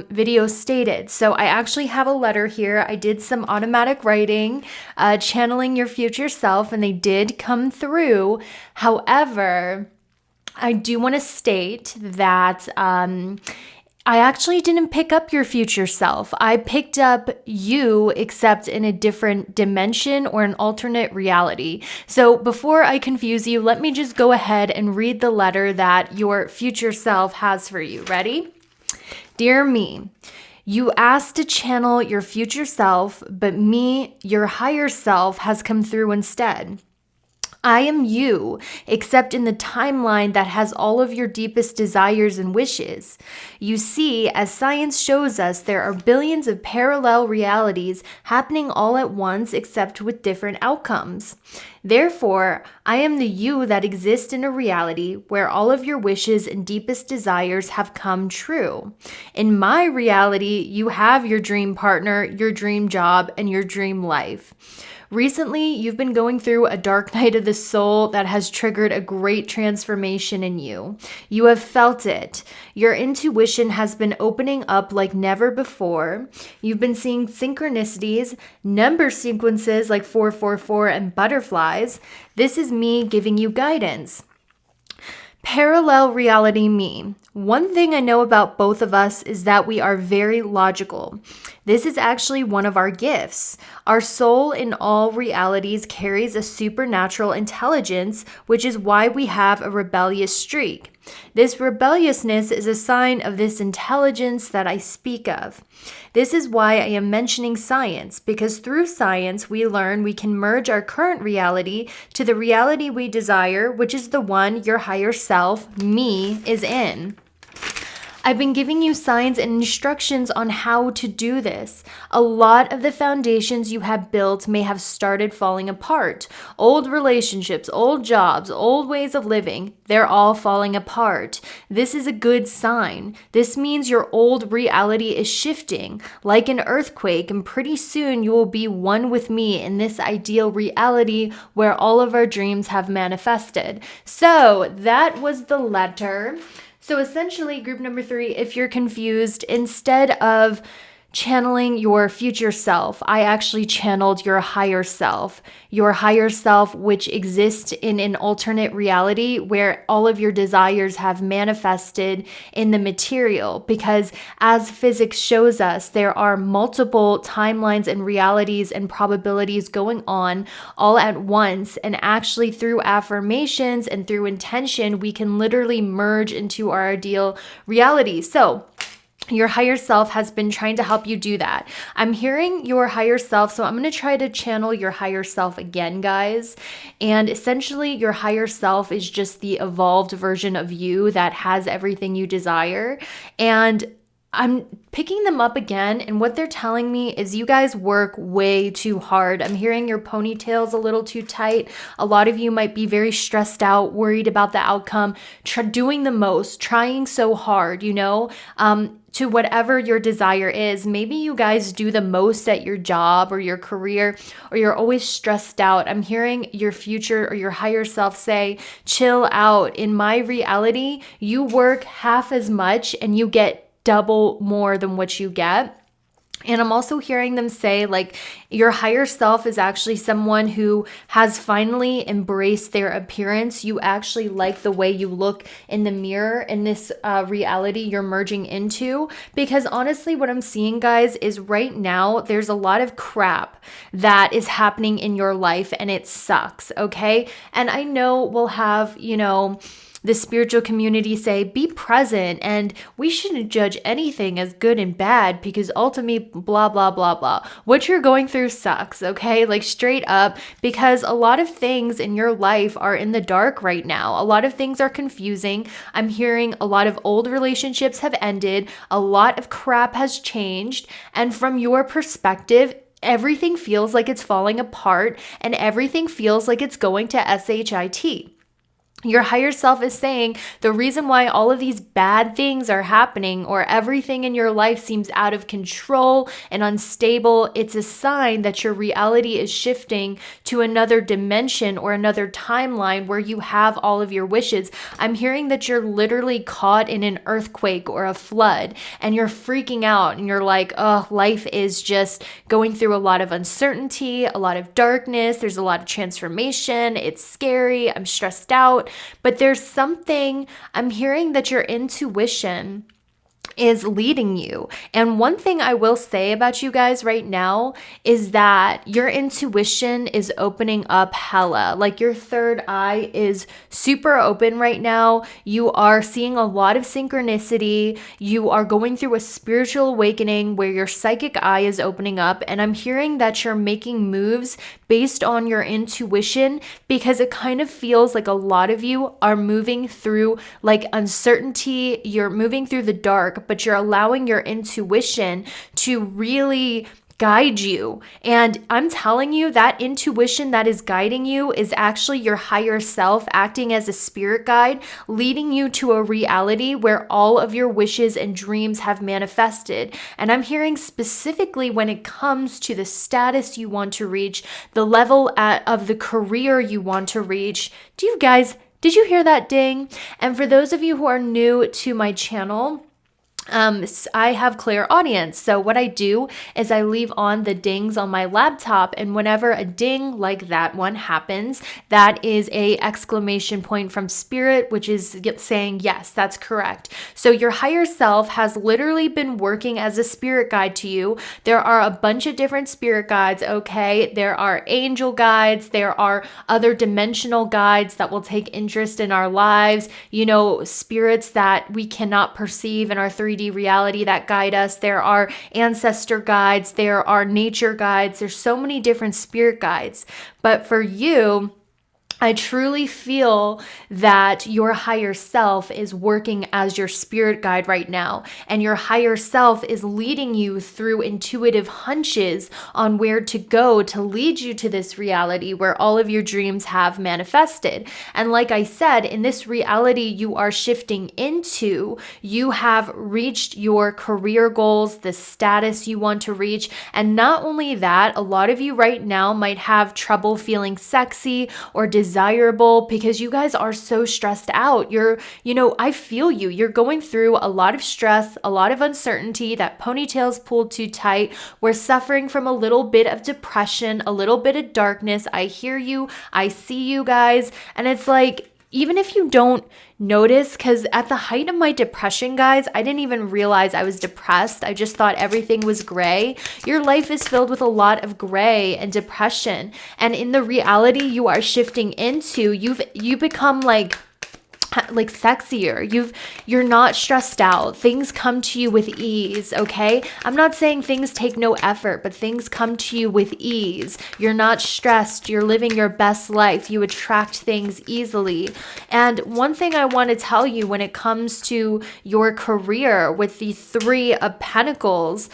Speaker 1: video stated. So I actually have a letter here. I did some automatic writing, channeling your future self, and they did come through. However, I do want to state that I actually didn't pick up your future self. I picked up you, except in a different dimension or an alternate reality. So before I confuse you, let me just go ahead and read the letter that your future self has for you. Ready? Dear me, you asked to channel your future self, but me, your higher self, has come through instead. I am you, except in the timeline that has all of your deepest desires and wishes. You see, as science shows us, there are billions of parallel realities happening all at once, except with different outcomes. Therefore, I am the you that exists in a reality where all of your wishes and deepest desires have come true. In my reality, you have your dream partner, your dream job, and your dream life. Recently, you've been going through a dark night of the soul that has triggered a great transformation in you. You have felt it. Your intuition has been opening up like never before. You've been seeing synchronicities, number sequences like 444 and butterflies. This is me giving you guidance. Parallel reality me. One thing I know about both of us is that we are very logical. This is actually one of our gifts. Our soul in all realities carries a supernatural intelligence, which is why we have a rebellious streak. This rebelliousness is a sign of this intelligence that I speak of. This is why I am mentioning science, because through science we learn we can merge our current reality to the reality we desire, which is the one your higher self, me, is in. I've been giving you signs and instructions on how to do this. A lot of the foundations you have built may have started falling apart. Old relationships, old jobs, old ways of living, they're all falling apart. This is a good sign. This means your old reality is shifting like an earthquake, and pretty soon you will be one with me in this ideal reality where all of our dreams have manifested. So that was the letter. So essentially, group number 3, if you're confused, instead of channeling your future self, I actually channeled your higher self, which exists in an alternate reality where all of your desires have manifested in the material. Because as physics shows us, there are multiple timelines and realities and probabilities going on all at once. And actually through affirmations and through intention, we can literally merge into our ideal reality. So your higher self has been trying to help you do that. I'm hearing your higher self, so I'm going to try to channel your higher self again, guys. And essentially, your higher self is just the evolved version of you that has everything you desire. And I'm picking them up again, and what they're telling me is you guys work way too hard. I'm hearing your ponytail's a little too tight. A lot of you might be very stressed out, worried about the outcome, doing the most, trying so hard, to whatever your desire is. Maybe you guys do the most at your job or your career, or you're always stressed out. I'm hearing your future or your higher self say, chill out. In my reality, you work half as much and you get double more than what you get. And I'm also hearing them say, like, your higher self is actually someone who has finally embraced their appearance. You actually like the way you look in the mirror in this reality you're merging into. Because honestly, what I'm seeing, guys, is right now there's a lot of crap that is happening in your life and it sucks, okay? And I know we'll have, the spiritual community say, be present, and we shouldn't judge anything as good and bad because ultimately blah, blah, blah, blah. What you're going through sucks, okay? Like straight up, because a lot of things in your life are in the dark right now. A lot of things are confusing. I'm hearing a lot of old relationships have ended. A lot of crap has changed. And from your perspective, everything feels like it's falling apart and everything feels like it's going to SHIT. Your higher self is saying the reason why all of these bad things are happening or everything in your life seems out of control and unstable, it's a sign that your reality is shifting to another dimension or another timeline where you have all of your wishes. I'm hearing that you're literally caught in an earthquake or a flood and you're freaking out and you're like, oh, life is just going through a lot of uncertainty, a lot of darkness, there's a lot of transformation, it's scary, I'm stressed out. But there's something, I'm hearing that your intuition is leading you. And one thing I will say about you guys right now is that your intuition is opening up hella. Like your third eye is super open right now. You are seeing a lot of synchronicity. You are going through a spiritual awakening where your psychic eye is opening up. And I'm hearing that you're making moves based on your intuition because it kind of feels like a lot of you are moving through like uncertainty. You're moving through the dark, but you're allowing your intuition to really guide you. And I'm telling you, that intuition that is guiding you is actually your higher self acting as a spirit guide, leading you to a reality where all of your wishes and dreams have manifested. And I'm hearing specifically when it comes to the status you want to reach, the level of the career you want to reach. Did you hear that ding? And for those of you who are new to my channel, I have clairaudience. So what I do is I leave on the dings on my laptop, and whenever a ding like that one happens, that is a exclamation point from spirit, which is saying, yes, that's correct. So your higher self has literally been working as a spirit guide to you. There are a bunch of different spirit guides, okay? There are angel guides, there are other dimensional guides that will take interest in our lives, spirits that we cannot perceive in our 3D reality that guide us. There are ancestor guides, there are nature guides, there's so many different spirit guides. But for you, I truly feel that your higher self is working as your spirit guide right now, and your higher self is leading you through intuitive hunches on where to go to lead you to this reality where all of your dreams have manifested. And like I said, in this reality you are shifting into, you have reached your career goals, the status you want to reach. And not only that, a lot of you right now might have trouble feeling sexy or desirable because you guys are so stressed out. I feel you. You're going through a lot of stress, a lot of uncertainty, that ponytail's pulled too tight. We're suffering from a little bit of depression, a little bit of darkness. I hear you. I see you guys. And it's like, even if you don't notice, because at the height of my depression, guys, I didn't even realize I was depressed. I just thought everything was gray. Your life is filled with a lot of gray and depression. And in the reality you are shifting into, you become like sexier. You're not stressed out. Things come to you with ease, okay? I'm not saying things take no effort, but things come to you with ease. You're not stressed. You're living your best life. You attract things easily. And one thing I want to tell you when it comes to your career with the Three of Pentacles,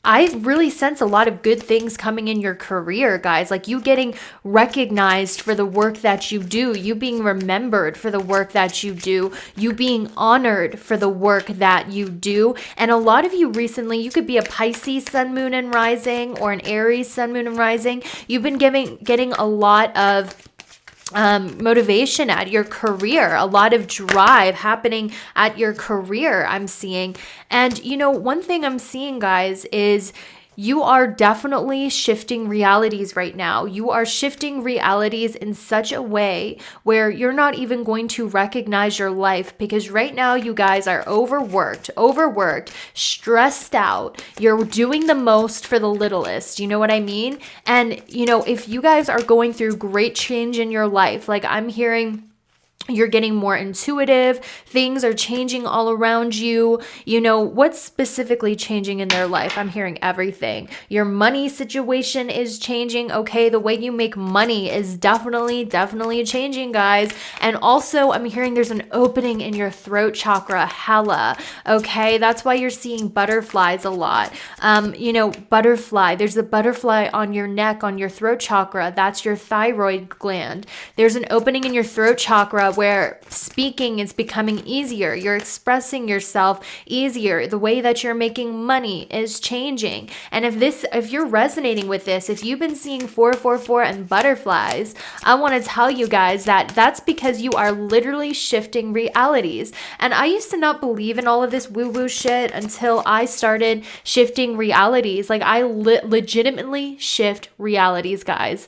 Speaker 1: I really sense a lot of good things coming in your career, guys. Like you getting recognized for the work that you do, you being remembered for the work that you do, you being honored for the work that you do. And a lot of you recently, you could be a Pisces sun, moon, and rising, or an Aries sun, moon, and rising. You've been getting a lot of motivation at your career, a lot of drive happening at your career, I'm seeing. And one thing I'm seeing, guys, is you are definitely shifting realities right now. You are shifting realities in such a way where you're not even going to recognize your life, because right now you guys are overworked, stressed out. You're doing the most for the littlest. You know what I mean? And, if you guys are going through great change in your life, like I'm hearing, you're getting more intuitive. Things are changing all around you. What's specifically changing in their life? I'm hearing everything. Your money situation is changing. Okay, the way you make money is definitely changing, guys. And also, I'm hearing there's an opening in your throat chakra, hella. Okay, that's why you're seeing butterflies a lot. Butterfly. There's a butterfly on your neck, on your throat chakra. That's your thyroid gland. There's an opening in your throat chakra where speaking is becoming easier. You're expressing yourself easier. The way that you're making money is changing. And if you're resonating with this, if you've been seeing 444 and butterflies, I want to tell you guys that that's because you are literally shifting realities. And I used to not believe in all of this woo-woo shit until I started shifting realities. Like I legitimately shift realities, guys.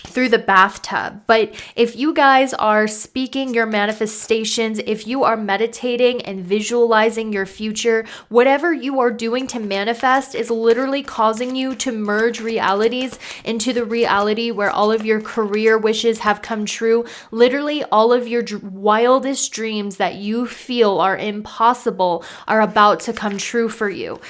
Speaker 1: Through the bathtub. But if you guys are speaking your manifestations, if you are meditating and visualizing your future, whatever you are doing to manifest is literally causing you to merge realities into the reality where all of your career wishes have come true. Literally all of your wildest dreams that you feel are impossible are about to come true for you.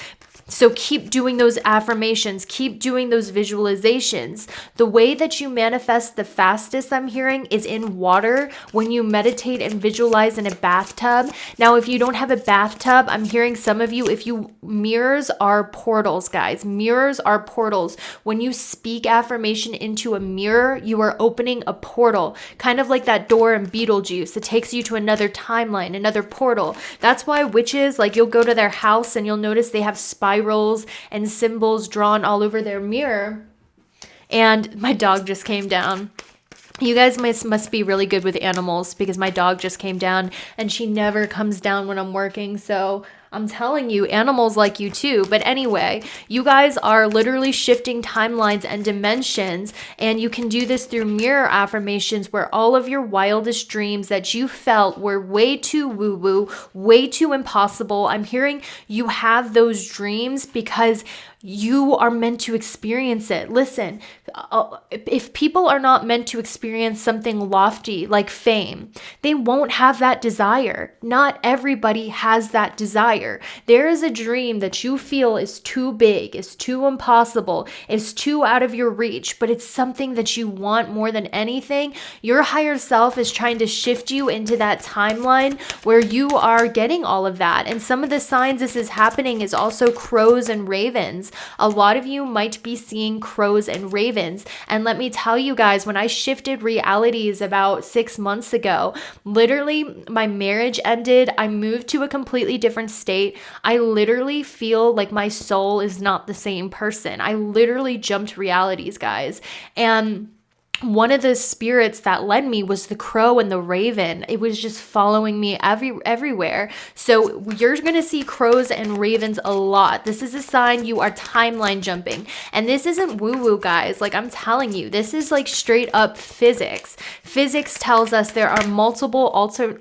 Speaker 1: So keep doing those affirmations, keep doing those visualizations. The way that you manifest the fastest, I'm hearing, is in water, when you meditate and visualize in a bathtub. Now, if you don't have a bathtub, I'm hearing some of you, mirrors are portals, guys. Mirrors are portals. When you speak affirmation into a mirror, you are opening a portal, kind of like that door in Beetlejuice. It takes you to another timeline, another portal. That's why witches, like, you'll go to their house and you'll notice they have spirals and symbols drawn all over their mirror. And my dog just came down. You guys must be really good with animals, because my dog just came down and she never comes down when I'm working. So I'm telling you, animals like you too. But anyway, you guys are literally shifting timelines and dimensions, and you can do this through mirror affirmations, where all of your wildest dreams that you felt were way too woo-woo, way too impossible. I'm hearing you have those dreams because you are meant to experience it. Listen, if people are not meant to experience something lofty like fame, they won't have that desire. Not everybody has that desire. There is a dream that you feel is too big, is too impossible, is too out of your reach, but it's something that you want more than anything. Your higher self is trying to shift you into that timeline where you are getting all of that. And some of the signs this is happening is also crows and ravens. A lot of you might be seeing crows and ravens. And let me tell you guys, when I shifted realities about 6 months ago, literally my marriage ended. I moved to a completely different state. I literally feel like my soul is not the same person. I literally jumped realities, guys. And one of the spirits that led me was the crow and the raven. It was just following me everywhere. So you're going to see crows and ravens a lot. This is a sign you are timeline jumping. And this isn't woo-woo, guys. Like, I'm telling you, this is like straight up physics. Physics tells us there are multiple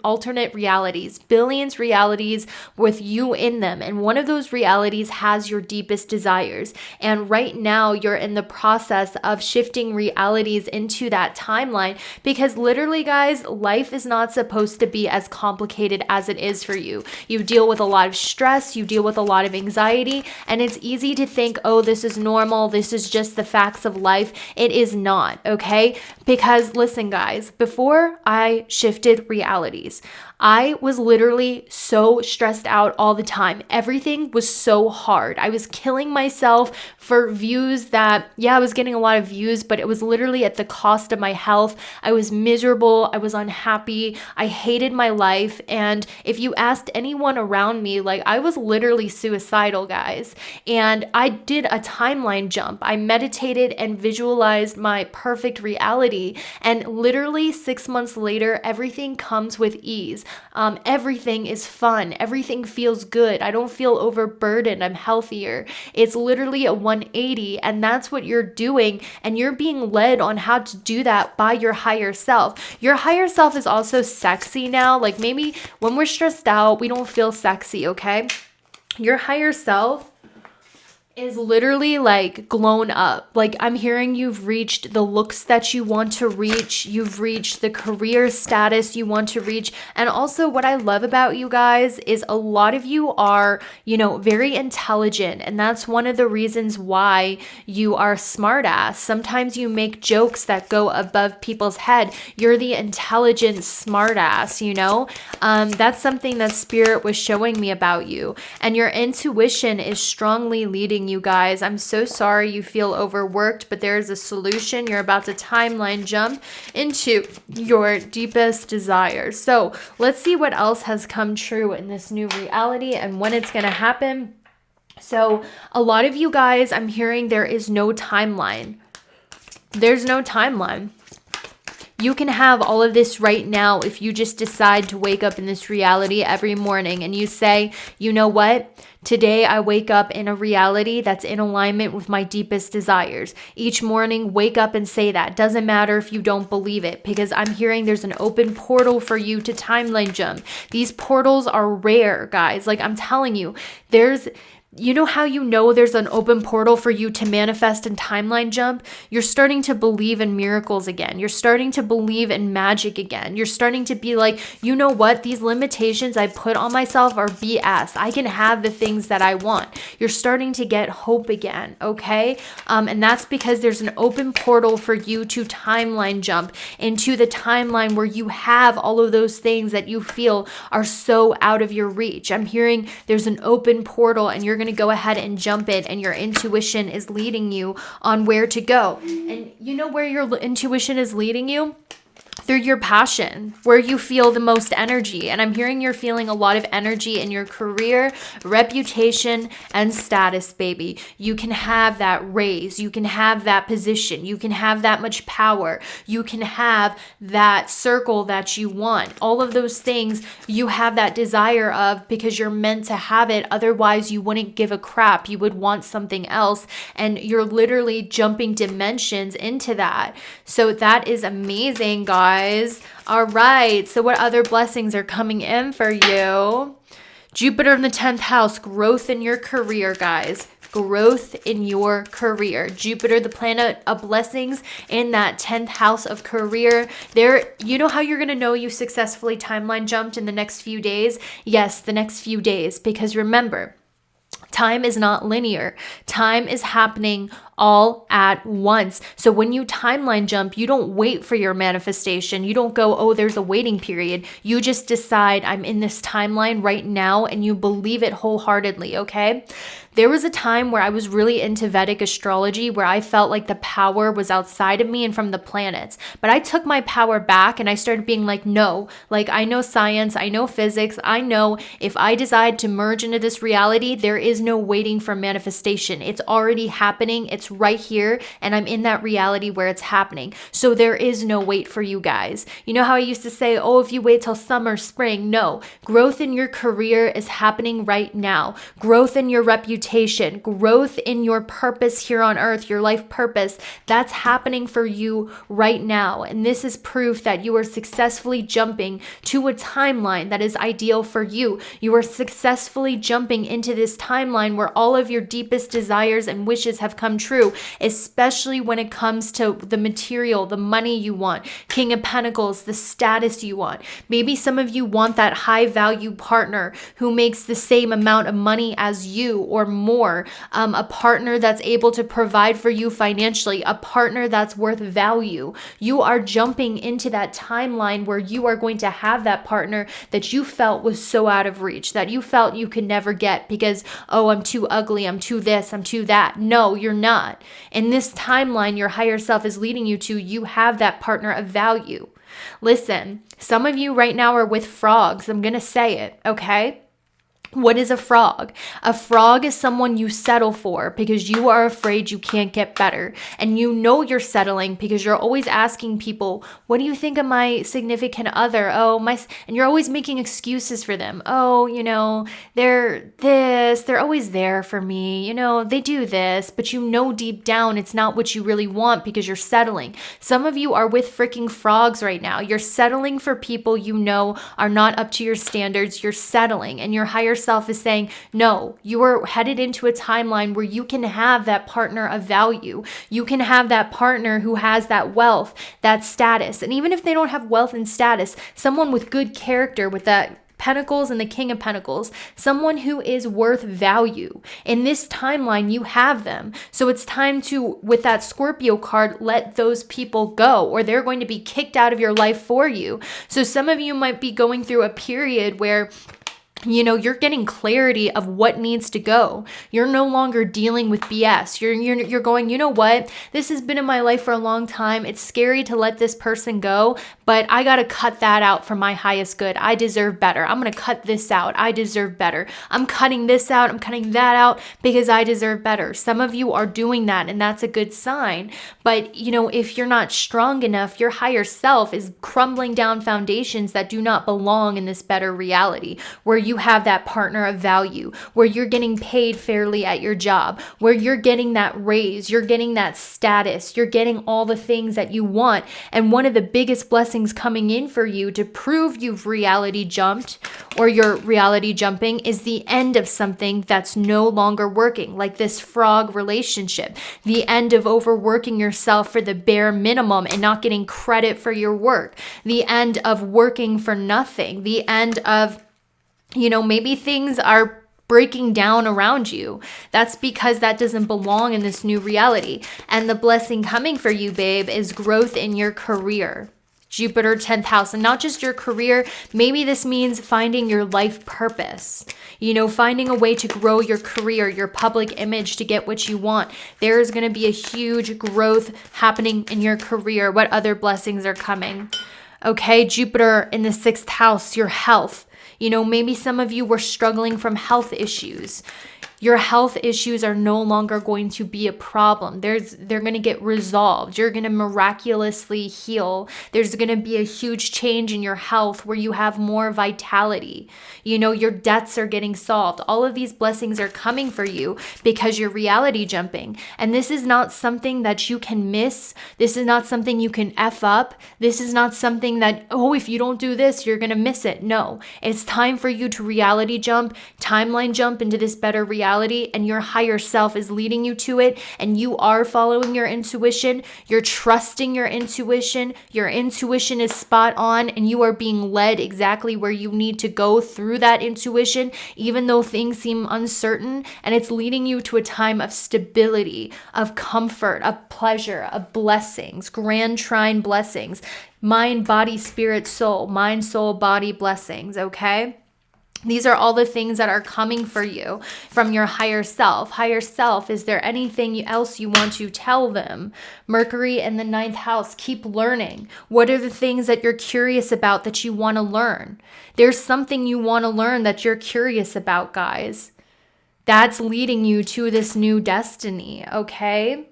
Speaker 1: alternate realities, billions realities with you in them. And one of those realities has your deepest desires. And right now you're in the process of shifting realities into that timeline, because literally, guys, life is not supposed to be as complicated as it is for you. You deal with a lot of stress, you deal with a lot of anxiety, and it's easy to think, oh, this is normal, this is just the facts of life. It is not, okay? Because listen, guys, before I shifted realities, I was literally so stressed out all the time. Everything was so hard. I was killing myself for views that, yeah, I was getting a lot of views, but it was literally at the cost of my health. I was miserable. I was unhappy. I hated my life. And if you asked anyone around me, like, I was literally suicidal, guys. And I did a timeline jump. I meditated and visualized my perfect reality. And literally 6 months later, everything comes with ease. Everything is fun. Everything feels good. I don't feel overburdened. I'm healthier. It's literally a 180, and that's what you're doing. And you're being led on how to do that by your higher self. Your higher self is also sexy now. Like, maybe when we're stressed out, we don't feel sexy, okay? Your higher self is literally like glown up. Like, I'm hearing you've reached the looks that you want to reach. You've reached the career status you want to reach. And also, what I love about you guys is a lot of you are, very intelligent. And that's one of the reasons why you are smart ass. Sometimes you make jokes that go above people's head. You're the intelligent smart ass, That's something that Spirit was showing me about you. And your intuition is strongly leading you guys. I'm so sorry you feel overworked, but there is a solution. You're about to timeline jump into your deepest desires. So let's see what else has come true in this new reality and when it's going to happen. So a lot of you guys, I'm hearing there is no timeline. There's no timeline. You can have all of this right now if you just decide to wake up in this reality every morning and you say, you know what? Today I wake up in a reality that's in alignment with my deepest desires. Each morning, wake up and say that. Doesn't matter if you don't believe it, because I'm hearing there's an open portal for you to timeline jump. These portals are rare, guys. Like, I'm telling you, there's You know how you know there's an open portal for you to manifest and timeline jump? You're starting to believe in miracles again. You're starting to believe in magic again. You're starting to be like, you know what? These limitations I put on myself are BS. I can have the things that I want. You're starting to get hope again, okay? And that's because there's an open portal for you to timeline jump into the timeline where you have all of those things that you feel are so out of your reach. I'm hearing there's an open portal and you're going to go ahead and jump it, and your intuition is leading you on where to go. And you know where your intuition is leading you? Through your passion, where you feel the most energy. And I'm hearing you're feeling a lot of energy in your career, reputation, and status, baby. You can have that raise. You can have that position. You can have that much power. You can have that circle that you want. All of those things you have that desire of because you're meant to have it. Otherwise, you wouldn't give a crap. You would want something else. And you're literally jumping dimensions into that. So that is amazing, guys. All right. So what other blessings are coming in for you? Jupiter in the 10th house, growth in your career, guys. Growth in your career. Jupiter, the planet of blessings in that 10th house of career. There, you know how you're going to know you successfully timeline jumped in the next few days? Yes, the next few days. Because remember, time is not linear. Time is happening all at once. So when you timeline jump, you don't wait for your manifestation. You don't go, oh, there's a waiting period. You just decide I'm in this timeline right now and you believe it wholeheartedly, okay? There was a time where I was really into Vedic astrology where I felt like the power was outside of me and from the planets. But I took my power back and I started being like, no, like I know science, I know physics, I know if I decide to merge into this reality, there is no waiting for manifestation. It's already happening. It's right here and I'm in that reality where it's happening. So there is no wait for you guys. You know how I used to say, oh, if you wait till summer, spring, no. Growth in your career is happening right now. Growth in your reputation, growth in your purpose here on earth, your life purpose, that's happening for you right now. And this is proof that you are successfully jumping to a timeline that is ideal for you. You are successfully jumping into this timeline where all of your deepest desires and wishes have come true, especially when it comes to the material, the money you want, King of Pentacles, the status you want. Maybe some of you want that high value partner who makes the same amount of money as you or more, a partner that's able to provide for you financially, a partner that's worth value. You are jumping into that timeline where you are going to have that partner that you felt was so out of reach, that you felt you could never get because, oh, I'm too ugly, I'm too this, I'm too that. No, you're not. In this timeline your higher self is leading you to, you have that partner of value. Listen, some of you right now are with frogs. I'm going to say it, okay? What is a frog? A frog is someone you settle for because you are afraid you can't get better. And you know you're settling because you're always asking people, what do you think of my significant other? And you're always making excuses for them. Oh, they're this, they're always there for me. They do this, but deep down it's not what you really want because you're settling. Some of you are with freaking frogs right now. You're settling for people are not up to your standards. You're settling, and your higher self is saying, no, you are headed into a timeline where you can have that partner of value. You can have that partner who has that wealth, that status. And even if they don't have wealth and status, someone with good character, with that Pentacles and the King of Pentacles, someone who is worth value. In this timeline, you have them. So it's time to, with that Scorpio card, let those people go, or they're going to be kicked out of your life for you. So some of you might be going through a period where you're getting clarity of what needs to go. You're no longer dealing with BS. You're going, you know what? This has been in my life for a long time. It's scary to let this person go, but I got to cut that out for my highest good. I deserve better. I'm going to cut this out. I deserve better. I'm cutting this out. I'm cutting that out because I deserve better. Some of you are doing that, and that's a good sign. But, if you're not strong enough, your higher self is crumbling down foundations that do not belong in this better reality, where you have that partner of value, where you're getting paid fairly at your job, where you're getting that raise, you're getting that status, you're getting all the things that you want. And one of the biggest blessings coming in for you to prove you've reality jumped, or your reality jumping is the end of something that's no longer working, like this frog relationship, the end of overworking yourself for the bare minimum and not getting credit for your work, the end of working for nothing, the end of, maybe things are breaking down around you. That's because that doesn't belong in this new reality. And the blessing coming for you, babe, is growth in your career. Jupiter 10th house, and not just your career. Maybe this means finding your life purpose, finding a way to grow your career, your public image to get what you want. There is going to be a huge growth happening in your career. What other blessings are coming? Okay, Jupiter in the 6th house, your health. Maybe some of you were struggling from health issues. Your health issues are no longer going to be a problem. They're going to get resolved. You're going to miraculously heal. There's going to be a huge change in your health where you have more vitality. Your debts are getting solved. All of these blessings are coming for you because you're reality jumping. And this is not something that you can miss. This is not something you can F up. This is not something that, if you don't do this, you're going to miss it. No, it's time for you to reality jump, timeline jump into this better reality. And your higher self is leading you to it, and you are following your intuition. You're trusting your intuition. Your intuition is spot on, and you are being led exactly where you need to go through that intuition, even though things seem uncertain. And it's leading you to a time of stability, of comfort, of pleasure, of blessings, grand trine blessings, mind, body, spirit, soul, mind, soul, body blessings. Okay. These are all the things that are coming for you from your higher self. Higher self, is there anything else you want to tell them? Mercury in the 9th house, keep learning. What are the things that you're curious about that you want to learn? There's something you want to learn that you're curious about, guys. That's leading you to this new destiny, okay?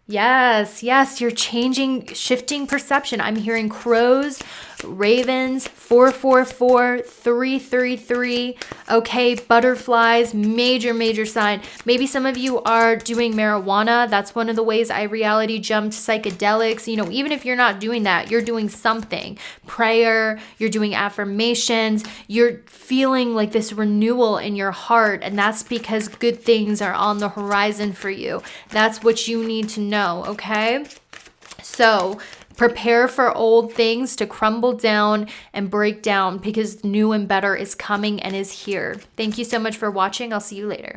Speaker 1: Yes, you're shifting perception. I'm hearing crows, ravens, 444, 333. Okay, butterflies, major sign. Maybe some of you are doing marijuana. That's one of the ways I reality jumped. Psychedelics. Even if you're not doing that, you're doing something. Prayer, you're doing affirmations. You're feeling like this renewal in your heart, and that's because good things are on the horizon for you. That's what you need to know, okay? So prepare for old things to crumble down and break down because new and better is coming and is here. Thank you so much for watching. I'll see you later.